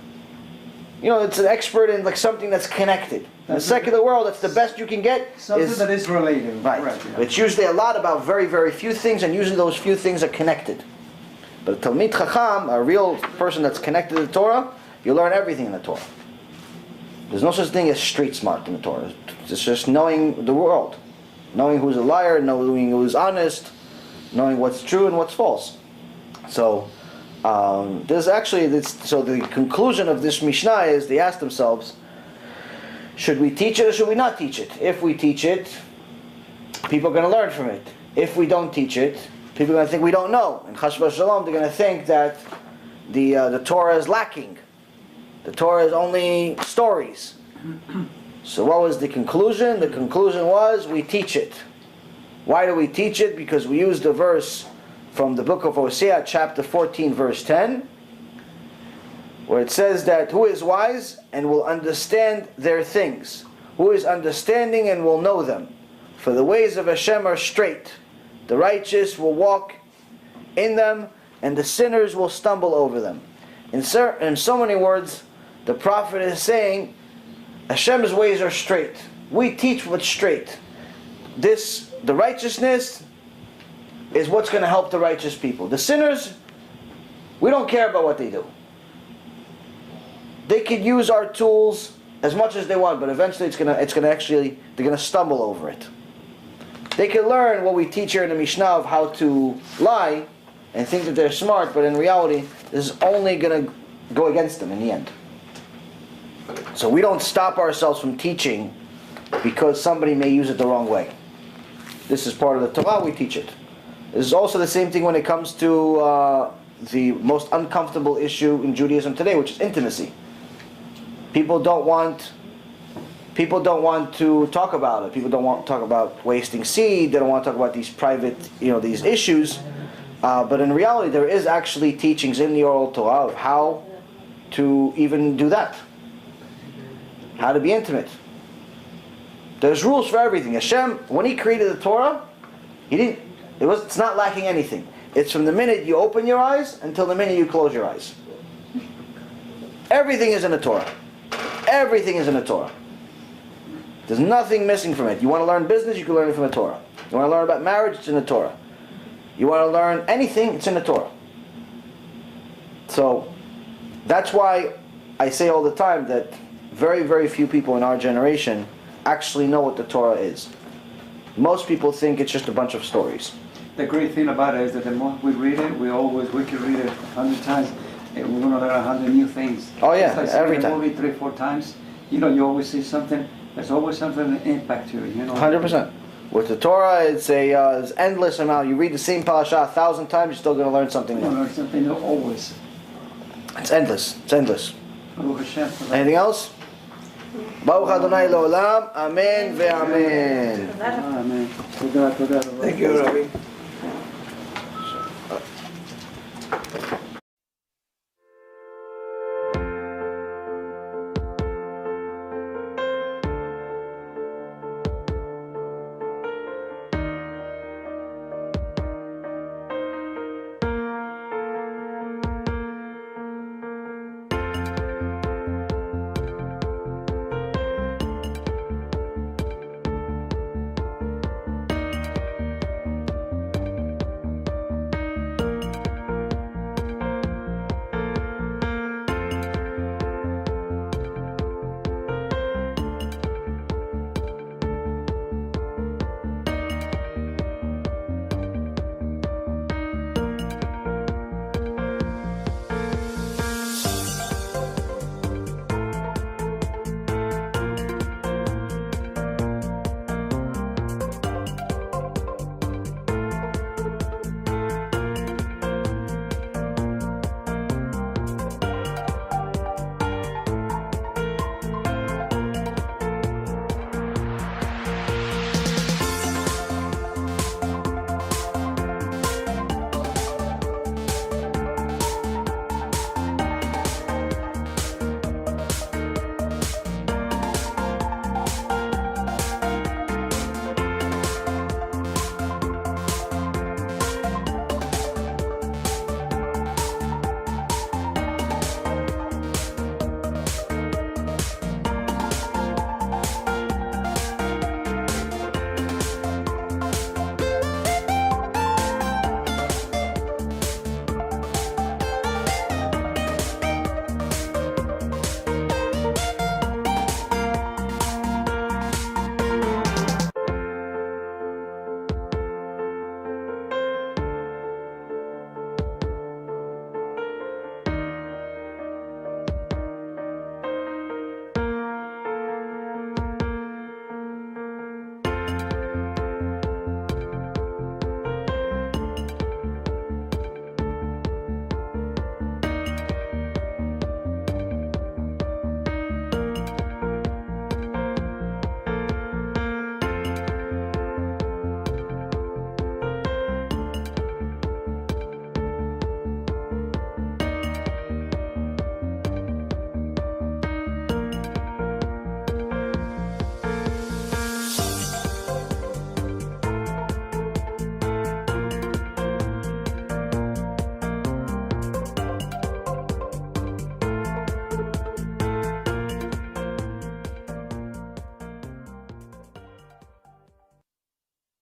You know, it's an expert in like something that's connected. In the secular world, that's the best you can get. Something that is related. Right. Correct, yeah. It's usually a lot about very, very few things, and usually those few things are connected. But a Talmid Chacham, a real person that's connected to the Torah, you learn everything in the Torah. There's no such thing as street smart in the Torah. It's just knowing the world. Knowing who's a liar, knowing who's honest, knowing what's true and what's false. So, there's actually, so the conclusion of this Mishnah is they ask themselves, should we teach it or should we not teach it? If we teach it, people are going to learn from it. If we don't teach it, people are going to think we don't know. And Chas v'Shalom, they're going to think that the Torah is lacking. The Torah is only stories. So what was the conclusion? The conclusion was we teach it. Why do we teach it? Because we use the verse from the book of Hosea, chapter 14, verse 10, where it says that who is wise and will understand their things? Who is understanding and will know them? For the ways of Hashem are straight. The righteous will walk in them, and the sinners will stumble over them. In so many words, the prophet is saying, Hashem's ways are straight. We teach what's straight. The righteousness is what's going to help the righteous people. The sinners, we don't care about what they do. They could use our tools as much as they want, but eventually they're going to stumble over it. They can learn what we teach here in the Mishnah of how to lie and think that they're smart, but in reality, this is only going to go against them in the end. So we don't stop ourselves from teaching because somebody may use it the wrong way. This is part of the Torah, we teach it. This is also the same thing when it comes to the most uncomfortable issue in Judaism today, which is intimacy. People don't want to talk about it. People don't want to talk about wasting seed. They don't want to talk about these private, these issues. But in reality, there is actually teachings in the oral Torah of how to even do that. How to be intimate. There's rules for everything. Hashem, when He created the Torah, it's not lacking anything. It's from the minute you open your eyes until the minute you close your eyes. Everything is in the Torah. Everything is in the Torah. There's nothing missing from it. You want to learn business, you can learn it from the Torah. You want to learn about marriage, it's in the Torah. You want to learn anything, it's in the Torah. So, that's why I say all the time that very, very few people in our generation actually know what the Torah is. Most people think it's just a bunch of stories. The great thing about it is that the more we read it, we can read it 100 times, and we're going to learn 100 new things. Oh yeah, it's like every seeing a time. movie 3 or 4 times, you always see something. There's always something that impact you. 100%. With the Torah, it's it's endless amount. You read the same Parashah 1,000 times, you're still going to learn something You're new. going to learn something new always. It's endless. It's endless. Baruch Hashem. Anything else? Baruch Adonai Le'olam. Amen ve'amen. Amen. Todah, todah. Thank you, Rabbi.